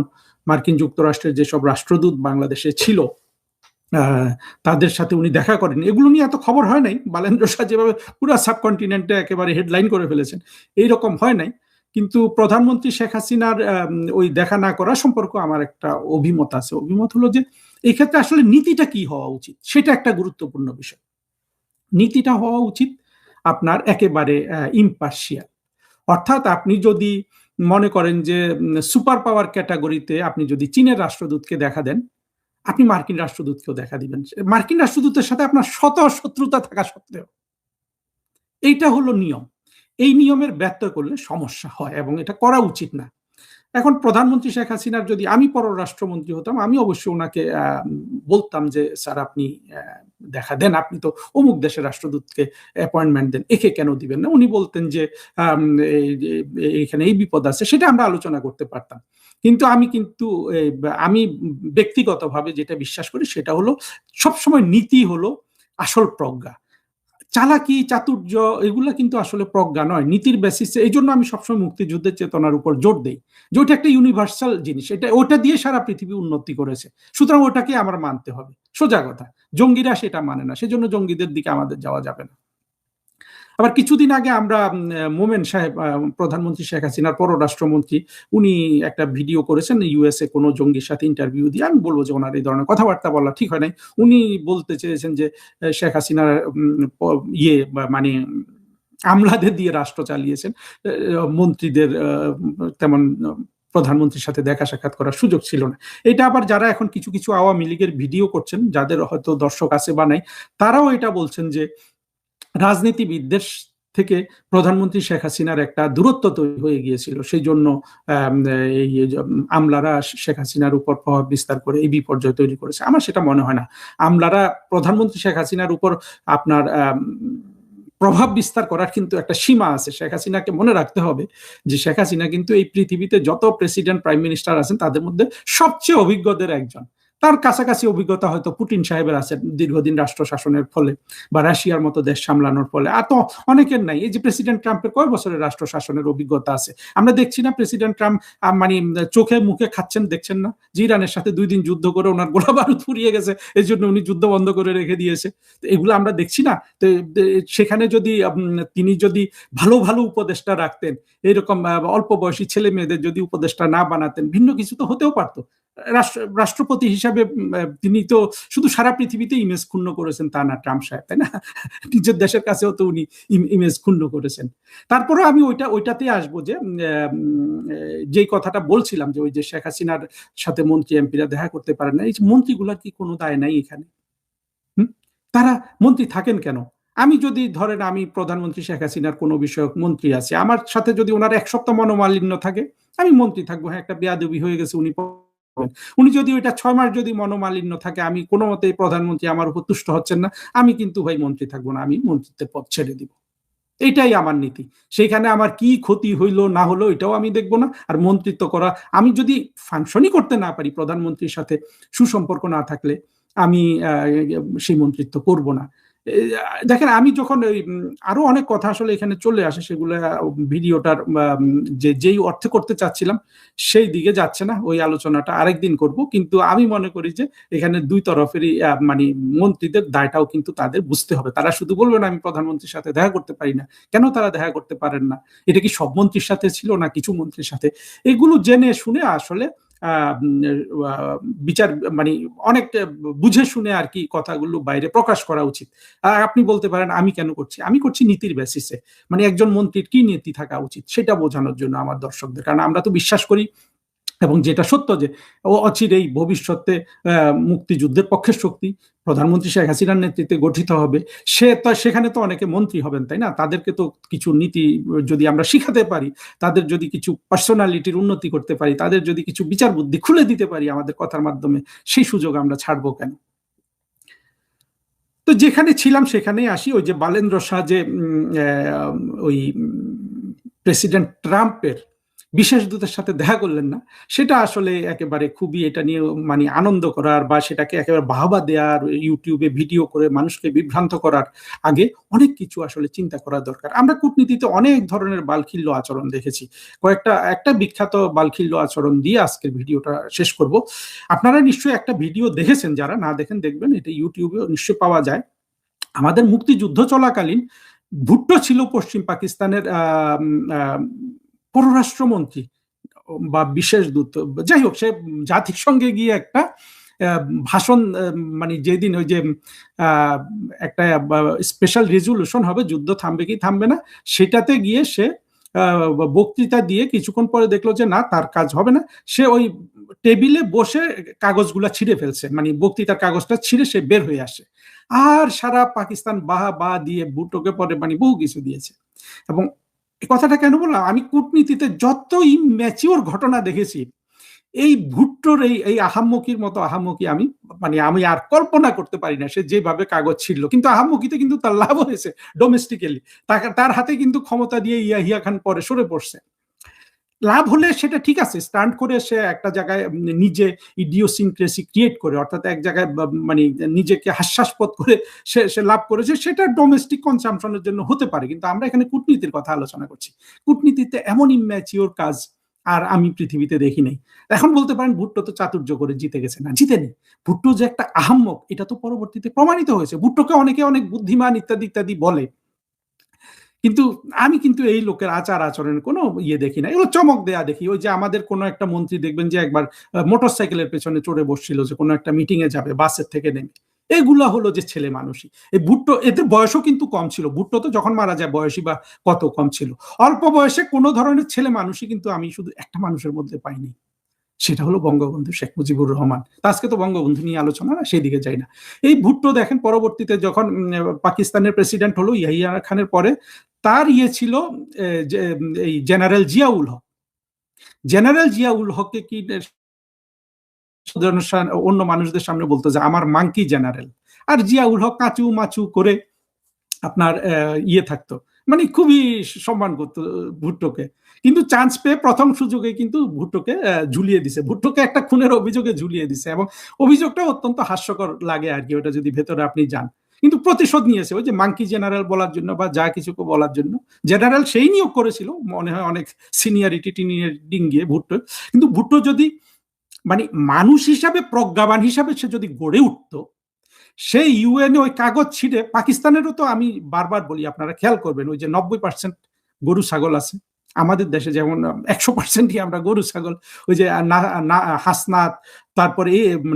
মার্কিন যুক্তরাষ্ট্রের যেসব রাষ্ট্রদূত বাংলাদেশে ছিল, তাদের সাথে উনি দেখা করেন। এগুলো নিয়ে এত খবর হয় নাই। বালেন্দ্র শাহ যেভাবে পুরো সাবকন্টিনেন্টে একেবারে হেডলাইন করে ফেলেছেন, এইরকম হয় নাই। কিন্তু প্রধানমন্ত্রী শেখ হাসিনার ওই দেখা না করা সম্পর্কে আমার একটা অভিমত আছে। অভিমত হলো যে এই ক্ষেত্রে আসলে নীতিটা কি হওয়া উচিত, সেটা একটা গুরুত্বপূর্ণ বিষয়। নীতিটা হওয়া উচিত আপনার একেবারে ইম্পার্শিয়াল। অর্থাৎ আপনি যদি মনে করেন যে সুপার পাওয়ার ক্যাটাগরিতে আপনি যদি চীনের রাষ্ট্রদূতকে দেখা দেন, আপনি মার্কিন রাষ্ট্রদূতকেও দেখা দিবেন, মার্কিন রাষ্ট্রদূতের সাথে আপনার শত শত্রুতা থাকা সত্ত্বেও। এইটা হলো নিয়ম। এই নিয়মের ব্যত্যয় করলে সমস্যা হয় এবং এটা করা উচিত না। এখন প্রধানমন্ত্রী শেখ হাসিনার যদি আমি পররাষ্ট্রমন্ত্রী হতাম, আমি অবশ্যই ওনাকে বলতাম যে স্যার আপনি দেখা দেন, আপনি তো অমুক দেশের রাষ্ট্রদূতকে অ্যাপয়েন্টমেন্ট দেন, একে কেন দিবেন না। উনি বলতেন যে এখানে এই বিপদ আছে, সেটা আমরা আলোচনা করতে পারতাম। কিন্তু আমি ব্যক্তিগতভাবে যেটা বিশ্বাস করি সেটা হলো সবসময় নীতি হলো আসল প্রজ্ঞা। চালাকি চাতুর্য এগুলা কিন্তু আসলে প্রজ্ঞা নয়, নীতির বেসিসে। এই জন্য আমি সবসময় মুক্তিযুদ্ধের চেতনার উপর জোর দেই যে ওটা একটা ইউনিভার্সাল জিনিস, ওটা দিয়ে সারা পৃথিবী উন্নতি করেছে, সুতরাং ওটাকে আমার মানতে হবে। সোজা কথা। জঙ্গিরা সেটা মানে না, সেজন্য জঙ্গিদের দিকে আমাদের যাওয়া যাবে না। আবার কিছুদিন আগে আমরা মোমেন সাহেব, প্রধানমন্ত্রী শেখ হাসিনার পররাষ্ট্রমন্ত্রী, উনি একটা ভিডিও করেছেন ইউএসএ কোনো জঙ্গির সাথে ইন্টারভিউ দিয়ে। আমি বলবো যে ওনার এই ধরনের কথাবার্তা বলা ঠিক হয় নাই। উনি বলতে চেয়েছেন যে শেখ হাসিনার মানে আমলাদের দিয়ে রাষ্ট্র চালিয়েছেন, মন্ত্রীদের তেমন প্রধানমন্ত্রীর সাথে দেখা সাক্ষাৎ করার সুযোগ ছিল না। এটা আবার যারা এখন কিছু কিছু আওয়ামী লীগের ভিডিও করছেন, যাদের হয়তো দর্শক আছে বা নাই, তারাও এটা বলছেন যে রাজনীতিবিদদের থেকে প্রধানমন্ত্রী শেখ হাসিনার একটা দূরত্ব তৈরি হয়ে গিয়েছিল, সেই জন্য এই আমলারা শেখ হাসিনার উপর প্রভাব বিস্তার করে এই বিপর্যয় তৈরি করেছে। আমার সেটা মনে হয় না। আমলারা প্রধানমন্ত্রী শেখ হাসিনার উপর আপনার প্রভাব বিস্তার করার কিন্তু একটা সীমা আছে। শেখ হাসিনাকে মনে রাখতে হবে যে শেখ হাসিনা কিন্তু এই পৃথিবীতে যত প্রেসিডেন্ট প্রাইম মিনিস্টার আছেন তাদের মধ্যে সবচেয়ে অভিজ্ঞদের একজন। তার কাছাকাছি অভিজ্ঞতা হয়তো পুতিন সাহেবের আছে দীর্ঘদিন রাষ্ট্র শাসনের ফলে বা রাশিয়ার মতো দেশ সামলানোর ফলে, আর তো অনেকের নাই। এই যে প্রেসিডেন্ট ট্রাম্পের কয় বছরের রাষ্ট্র শাসনের অভিজ্ঞতা আছে? আমরা দেখছি না প্রেসিডেন্ট ট্রাম্প মানে চোখে মুখে খাচ্ছেন, দেখছেন না যে ইরানের সাথে 2 দিন যুদ্ধ করে ওনার গোলা বারুদ ফুরিয়ে গেছে, এই জন্য উনি যুদ্ধ বন্ধ করে রেখে দিয়েছে। এগুলো আমরা দেখছি না। তো সেখানে যদি তিনি যদি ভালো ভালো উপদেষ্টা রাখতেন, এরকম অল্প বয়সী ছেলে মেয়েদের যদি উপদেষ্টা না বানাতেন, ভিন্ন কিছু তো হতেও পারতো। রাষ্ট্রপতি হিসাবে তিনি তো শুধু সারা পৃথিবীতে ইমেজ ক্ষুণ্ণ করেছেন তা না ট্রাম্প সাহেব, তাই না? নিজের দেশের কাছেও তো উনি ইমেজ ক্ষুণ্ণ করেছেন। তারপরে আমি ওইটাতে আসবো যে যেই কথাটা বলছিলাম যে ওই যে শেখ হাসিনার সাথে মন্ত্রী এমপিরা দেখা করতে পারেন না, এই মন্ত্রীগুলার কি কোনো দায় নাই এখানে? তারা মন্ত্রী থাকেন কেন? আমি যদি ধরেন আমি প্রধানমন্ত্রী শেখ হাসিনার কোনো বিষয়ক মন্ত্রী আছে, আমার সাথে যদি ওনার 1 সপ্তাহ মনোমালিন্য থাকে, আমি মন্ত্রী থাকবো। হ্যাঁ, একটা বেয়াদবি হয়ে গেছে, উনি যদি ওইটা 6 মাস যদি মনোমালিন্য থাকে, আমি কোনো মতে প্রধানমন্ত্রী আমার উপর তুষ্ট হচ্ছেন না, আমি কিন্তু ভাই মন্ত্রী থাকবো না, আমি মন্ত্রিত্বের পদ ছেড়ে দিব। এইটাই আমার নীতি। সেইখানে আমার কি ক্ষতি হইলো না হলো এটাও আমি দেখবো না। আর মন্ত্রিত্ব করা, আমি যদি ফাংশনই করতে না পারি, প্রধানমন্ত্রীর সাথে সুসম্পর্ক না থাকলে, আমি সেই মন্ত্রিত্ব করব না। দেখেন, আমি যখন আরো অনেক কথা আসলে এখানে চলে আসে, সেগুলো ভিডিওটার যেই অর্থে করতে চাচ্ছিলাম সেই দিকে যাচ্ছে না, ওই আলোচনাটা আরেকদিন করব। কিন্তু আমি মনে করি যে এখানে 2 তরফেরই মানে মন্ত্রীদের দায়টাও কিন্তু তাদের বুঝতে হবে। তারা শুধু বলবেন আমি প্রধানমন্ত্রীর সাথে দেখা করতে পারি না, কেন তারা দেখা করতে পারেন না? এটা কি সব মন্ত্রীর সাথে ছিল না কিছু মন্ত্রীর সাথে? এগুলো জেনে শুনে আসলে বিচার মানে অনেক বুঝে শুনে আর কি কথাগুলো বাইরে প্রকাশ করা উচিত। আপনি বলতে পারেন আমি কেন করছি? আমি করছি নীতির বেসিসে, মানে একজন মন্ত্রীর কি নীতি থাকা উচিত সেটা বোঝানোর জন্য আমার দর্শকদের। কারণ আমরা তো বিশ্বাস করি, এবং যেটা সত্য, যে অচিরেই ভবিষ্যতে মুক্তিযুদ্ধের পক্ষের শক্তি প্রধানমন্ত্রী শেখ হাসিনার নেতৃত্বে গঠিত হবে। সেখানে তো অনেকে মন্ত্রী হবেন, তাই না? তাদেরকে তো কিছু নীতি যদি আমরা শিখাতে পারি, তাদের যদি কিছু পার্সোনালিটির উন্নতি করতে পারি, তাদের যদি কিছু বিচার বুদ্ধি খুলে দিতে পারি আমাদের কথার মাধ্যমে, সেই সুযোগ আমরা ছাড়বো কেন? তো যেখানে ছিলাম সেখানেই আসি। ওই যে বালেন্দ্র শাহ যে ওই প্রেসিডেন্ট ট্রাম্পের বিশেষ দূতের সাথে দেখা করলেন না, সেটা আসলে একেবারে খুবই এটা নিয়ে মানে আনন্দ করার বা সেটাকে একেবারে বাহবা দেওয়ার, ইউটিউবে ভিডিও করে মানুষকে বিভ্রান্ত করার আগে অনেক কিছু আসলে চিন্তা করা দরকার। আমরা কূটনীতিতে অনেক ধরনের বালখিল্য আচরণ দেখেছি। একটা বিখ্যাত বালখিল্য আচরণ দিয়ে আজকের ভিডিওটা শেষ করব। আপনারা নিশ্চয়ই একটা ভিডিও দেখেছেন, যারা না দেখেন দেখবেন, এটা ইউটিউবে নিশ্চয়ই পাওয়া যায়। আমাদের মুক্তিযুদ্ধ চলাকালীন ভুট্টো ছিল পশ্চিম পাকিস্তানের পররাষ্ট্রমন্ত্রী বা বিশেষ দূত, যাই হোক, সে জাতিসংঘে গিয়ে একটা ভাষণ, মানে যেদিন ওই যে একটা স্পেশাল রেজুলেশন হবে, যুদ্ধ থামবে কি থামবে না, সেটাতে গিয়ে সে বক্তৃতা দিয়ে কিছুক্ষণ পরে দেখলো যে না, তার কাজ হবে না। সে ওই টেবিলে বসে কাগজগুলা ছিঁড়ে ফেলছে, মানে বক্তৃতার কাগজটা ছিঁড়ে সে বের হয়ে আসে। আর সারা পাকিস্তান বাহ দিয়ে ভুট্টোকে পরে মানে বহু কিছু দিয়েছে। এবং এই কথাটা কেন বললাম, আমি কূটনীতিতে যত ইম্যাচিওর ঘটনা দেখেছি, এই ভুট্টোর এই আহাম্মকির মতো আহাম্মকি আমি আর কল্পনা করতে পারি না। সে যেভাবে কাগজ ছিঁড়লো, কিন্তু আহাম্মকিতে কিন্তু তার লাভ হয়েছে ডোমেস্টিক্যালি। তার হাতে কিন্তু ক্ষমতা দিয়ে ইয়াহিয়া খান পরে সরে পড়ছে। লাভ হলে সেটা ঠিক আছে, স্টান্ট করে সে একটা জায়গায় নিজে ইডিওসিনক্রেসি ক্রিয়েট করে, অর্থাৎ এক জায়গায় মানে নিজেকে হাস্যাস্পদ করে সে লাভ করেছে, সেটা ডোমেস্টিক কনজাম্পশনের জন্য হতে পারে। কিন্তু আমরা এখানে কূটনীতির কথা আলোচনা করছি। কূটনীতিতে এমন ইম্যাচিওর কাজ আর আমি পৃথিবীতে দেখি নাই। এখন বলতে পারেন ভুট্টো তো চাতুর্য করে জিতে গেছে, না, জিতেনি। ভুট্টো যে একটা আহাম্মক, এটা তো পরবর্তীতে প্রমাণিত হয়েছে। ভুট্টোকে অনেকে অনেক বুদ্ধিমান ইত্যাদি ইত্যাদি বলে, কিন্তু আমি কিন্তু এই লোকের আচার আচরণের কোনো দেখি না, এগুলো চমক দেয়া দেখি। ওই যে আমাদের কোনো একটা মন্ত্রী দেখবেন যে একবার মোটরসাইকেলের পেছনে চড়ে বসছিল, যে কোনো একটা মিটিং এ যাবে, বাসের থেকে নেমে। এগুলা হলো যে ছেলে মানুষই। এই ভুট্টো, এদের বয়সও কিন্তু কম ছিল। ভুট্টো তো যখন মারা যায় বয়সই বা কত কম ছিল। অল্প বয়সে কোনো ধরনের ছেলে মানুষই কিন্তু আমি শুধু একটা মানুষের মধ্যে পাইনি, সেটা হলো বঙ্গবন্ধু শেখ মুজিবুর রহমান। আজকে তো বঙ্গবন্ধু নিয়ে আলোচনা না, সেই দিকে যাই না। এই ভুট্টো দেখেন পরবর্তীতে যখন পাকিস্তানের প্রেসিডেন্ট হলো ইয়াহিয়া খানের পরে, তার ছিল এই জেনারেল জিয়াউল হক। জেনারেল জিয়াউল হককে কি অন্য মানুষদের সামনে বলতো যে আমার মাংকি জেনারেল, আর জিয়াউল হক কাঁচু মাচু করে আপনার থাকতো, মানে খুবই সম্মান করতো ভুট্টোকে। কিন্তু চান্স পেয়ে প্রথম সুযোগে কিন্তু ভুট্টোকে ঝুলিয়ে দিছে, ভুট্টোকে একটা খুনের অভিযোগে ঝুলিয়ে দিছে, এবং অভিযোগটা অত্যন্ত হাস্যকর লাগে আর কি, ওটা যদি ভেতরে আপনি যান। কিন্তু প্রতিশোধ নিয়েছে ওই যে মাঙ্কি জেনারেল বলার জন্য বা যা কিছু বলার জন্য। জেনারেল সেই নিয়োগ করেছিল মনে হয় অনেক সিনিয়রিটি টিনিয়রিং গিয়ে ভুট্টো, কিন্তু ভুট্টো যদি মানে মানুষ হিসাবে প্রজ্ঞাবান হিসাবে সে যদি গড়ে উঠতো, সেই ইউএনএ ওই কাগজ ছিঁড়ে, পাকিস্তানেরও তো আমি বারবার বলি আপনারা খেয়াল করবেন, ওই যে 90% গরু ছাগল আছে, আমাদের দেশে যেমন 100%ই আমরা গরু ছাগল, ওই যে হাসনাত, তারপরে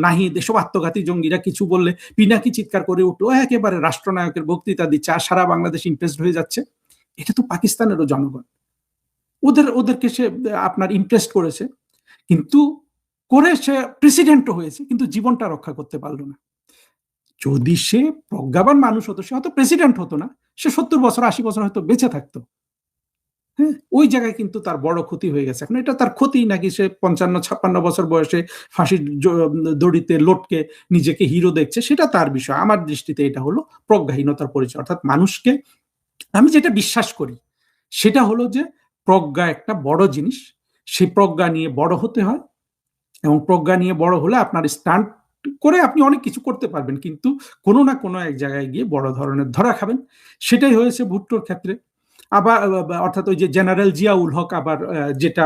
নাহিদ, এসব আত্মঘাতী জঙ্গিরা কিছু বললে পিনাকি চিৎকার করে উঠলো, একেবারে রাষ্ট্রনায়কের বক্তৃতা দিচ্ছে আর সারা বাংলাদেশ ইমপ্রেসড হয়ে যাচ্ছে। এটা তো পাকিস্তানেরও জনগণ, ওদেরকে সে আপনার ইমপ্রেসড করেছে, কিন্তু করে সে প্রেসিডেন্টও হয়েছে, কিন্তু জীবনটা রক্ষা করতে পারলো না। যদি সে প্রজ্ঞাবান মানুষ হতো সে হয়তো প্রেসিডেন্ট হতো না, সে 70 বছর 80 বছর হয়তো বেঁচে থাকতো। হ্যাঁ, ওই জায়গায় কিন্তু তার বড় ক্ষতি হয়ে গেছে। এখন এটা তার ক্ষতি নাকি সে 55-56 বছর বয়সে ফাঁসির দড়িতে লটকে নিজেকে হিরো দেখছে, সেটা তার বিষয়। আমার দৃষ্টিতে এটা হলো প্রজ্ঞাহীনতার পরিচয়। অর্থাৎ মানুষকে, আমি যেটা বিশ্বাস করি সেটা হলো যে প্রজ্ঞা একটা বড় জিনিস, সেই প্রজ্ঞা নিয়ে বড় হতে হয়, এবং প্রজ্ঞা নিয়ে বড় হলে আপনার স্টান্ট করে আপনি অনেক কিছু করতে পারবেন, কিন্তু কোনো না কোনো এক জায়গায় গিয়ে বড় ধরনের ধরা খাবেন। সেটাই হয়েছে ভুট্টোর ক্ষেত্রে। আবার অর্থাৎ ওই যে জেনারেল জিয়াউল হক, আবার যেটা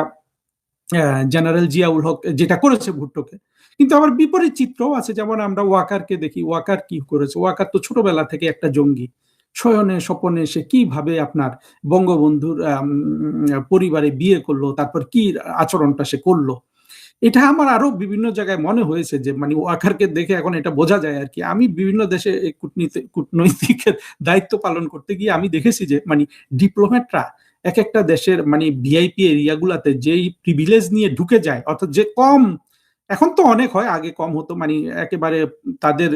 জেনারেল জিয়াউল হক যেটা করেছে ভুট্টোকে, কিন্তু আবার বিপরীত চিত্রও আছে। যেমন আমরা ওয়াকারকে দেখি, ওয়াকার কি করেছে, ওয়াকার তো ছোটবেলা থেকে একটা জঙ্গি, শয়নে স্বপনে সে কিভাবে আপনার বঙ্গবন্ধুর পরিবারে বিয়ে করলো, তারপর কি আচরণটা সে করলো, এটা আমার আরো বিভিন্ন জায়গায় মনে হয়েছে যে মানে ওয়াকারকে দেখে এখন এটা বোঝা যায় আর কি। আমি বিভিন্ন দেশে কূটনৈতিকের দায়িত্ব পালন করতে গিয়ে আমি দেখেছি যে মানে ডিপ্লোম্যাটরা এক একটা দেশের মানে ভিআইপি এরিয়াগুলাতে যেই প্রিভিলেজ নিয়ে ঢুকে যায়, অর্থাৎ যে কম, এখন তো অনেক হয়, আগে কম হতো, মানে একেবারে তাদের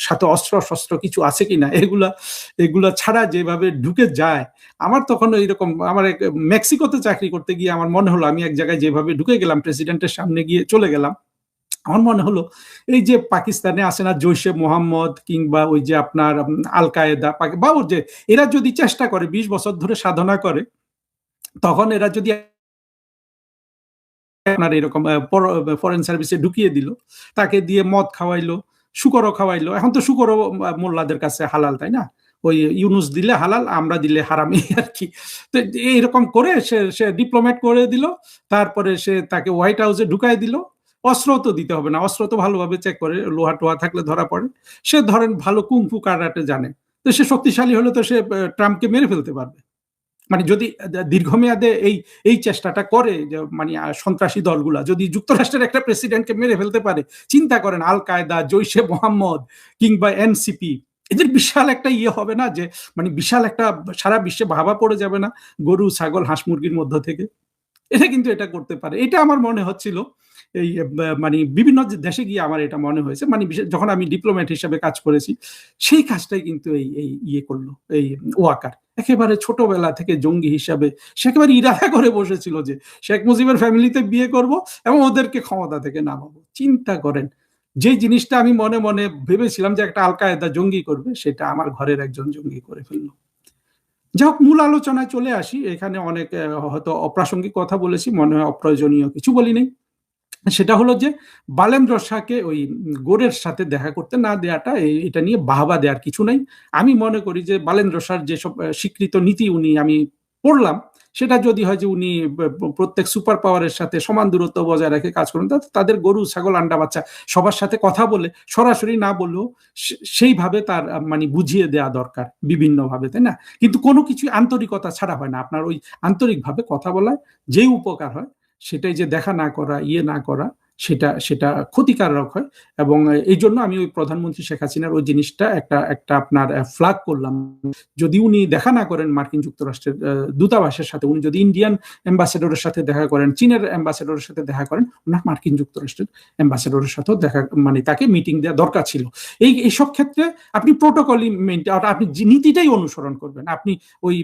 সাথে অস্ত্র শস্ত্র কিছু আছে কিনা এগুলা ছাড়া যেভাবে ঢুকে যায়, আমার তখন এইরকম, আমার মেক্সিকোতে চাকরি করতে গিয়ে আমার মনে হলো আমি এক জায়গায় যেভাবে ঢুকে গেলাম, প্রেসিডেন্টের সামনে গিয়ে চলে গেলাম, আমার মনে হলো এই যে পাকিস্তানে আছে না জৈশে মোহাম্মদ কিংবা ওই যে আপনার আল কায়েদা বা ওর যে, এরা যদি চেষ্টা করে 20 বছর ধরে সাধনা করে, তখন এরা যদি আপনার এরকম ফরেন সার্ভিসে ঢুকিয়ে দিল, তাকে দিয়ে মদ খাওয়াইলো, শুকরও খাওয়াইলো। এখন তো শুকরও মোল্লাদের কাছে হালাল, তাই না? ওই ইউনুস দিলে হালাল, আমরা দিলে হারামি আর কি। তো এইরকম করে সে ডিপ্লোমেট করে দিল, তারপরে সে তাকে হোয়াইট হাউসে ঢুকাই দিল। অস্ত্র তো দিতে হবে না, অস্ত্র তো ভালোভাবে চেক করে, লোহা টোহা থাকলে ধরা পড়ে। সে ধরেন ভালো কুংফু কারাটে জানে, তো সে শক্তিশালী হলে তো সে ট্রাম্পকে মেরে ফেলতে পারবে। মানে যদি দীর্ঘমেয়াদে এই চেষ্টাটা করে, মানে সন্ত্রাসী দলগুলা যদি যুক্তরাষ্ট্রের একটা প্রেসিডেন্টকে মেরে ফেলতে পারে, চিন্তা করেন আল কায়দা, জৈশে মোহাম্মদ কিংবা এনসিপি, এদের বিশাল একটা ইয়ে হবে না, যে মানে বিশাল একটা সারা বিশ্বে ভাবা পড়ে যাবে না গরু ছাগল হাঁস মুরগির মধ্য থেকে। এটা কিন্তু এটা করতে পারে, এটা আমার মনে হচ্ছিল এই মানে বিভিন্ন দেশে গিয়ে আমার এটা মনে হয়েছে, মানে যখন আমি ডিপ্লোম্যাট হিসেবে কাজ করেছি, সেই কাজটাই কিন্তু এই ইয়ে করলো এই ওয়াকার। একেবারে ছোটবেলা থেকে জঙ্গি হিসাবে সে একেবারে ইরাদা করে বসেছিল যে শেখ মুজিবের ফ্যামিলিতে বিয়ে করব এবং ওদেরকে ক্ষমতা থেকে নামাবো। চিন্তা করেন, যে জিনিসটা আমি মনে মনে ভেবেছিলাম যে একটা আল কায়েদা জঙ্গি করবে, সেটা আমার ঘরের একজন জঙ্গি করে ফেললো। যাই হোক, মূল আলোচনায় চলে আসি। এখানে অনেক হয়তো অপ্রাসঙ্গিক কথা বলেছি, মনে হয় অপ্রয়োজনীয় কিছু বলি নেই। সেটা হলো যে বালেন্দ্র শাহকে ওই গোরের সাথে দেখা করতে না দেওয়াটা, এটা নিয়ে বাহবা দেওয়ার কিছু নাই। আমি মনে করি যে বালেন্দ্র শাহর যেসব স্বীকৃত নীতি উনি আমি পড়লাম, সেটা যদি হয় যে উনি প্রত্যেক সুপার পাওয়ারের সাথে সমান দূরত্ব বজায় রেখে কাজ করেন, তাদের গরু ছাগল আন্ডা বাচ্চা সবার সাথে কথা বলে, সরাসরি না বললেও সেইভাবে তার মানে বুঝিয়ে দেওয়া দরকার বিভিন্নভাবে, তাই না? কিন্তু কোনো কিছু আন্তরিকতা ছাড়া হয় না। আপনার ওই আন্তরিকভাবে কথা বলায় যেই উপকার হয়, সেটাই যে দেখা না করা, ইয়ে না করা, সেটা ক্ষতিকারক হয়। এবং এই জন্য আমি ওই প্রধানমন্ত্রী শেখ হাসিনার ওই জিনিসটা একটা আপনার ফ্ল্যাগ করলাম। যদি উনি দেখা না করেন মার্কিন যুক্তরাষ্ট্রের দূতাবাসের সাথে, উনি যদি ইন্ডিয়ান অ্যাম্বাসেডরের সাথে দেখা করেন, চীনের অ্যাম্বাসেডরের সাথে দেখা করেন, ওনার মার্কিন যুক্তরাষ্ট্রের অ্যাম্বাসেডরের সাথেও দেখা, মানে তাকে মিটিং দেওয়া দরকার ছিল। এইসব ক্ষেত্রে আপনি প্রোটোকলই আপনি নীতিটাই অনুসরণ করবেন। আপনি ওই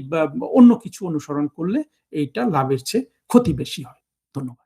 অন্য কিছু অনুসরণ করলে এইটা লাভের চেয়ে ক্ষতি বেশি হয়। ধন্যবাদ।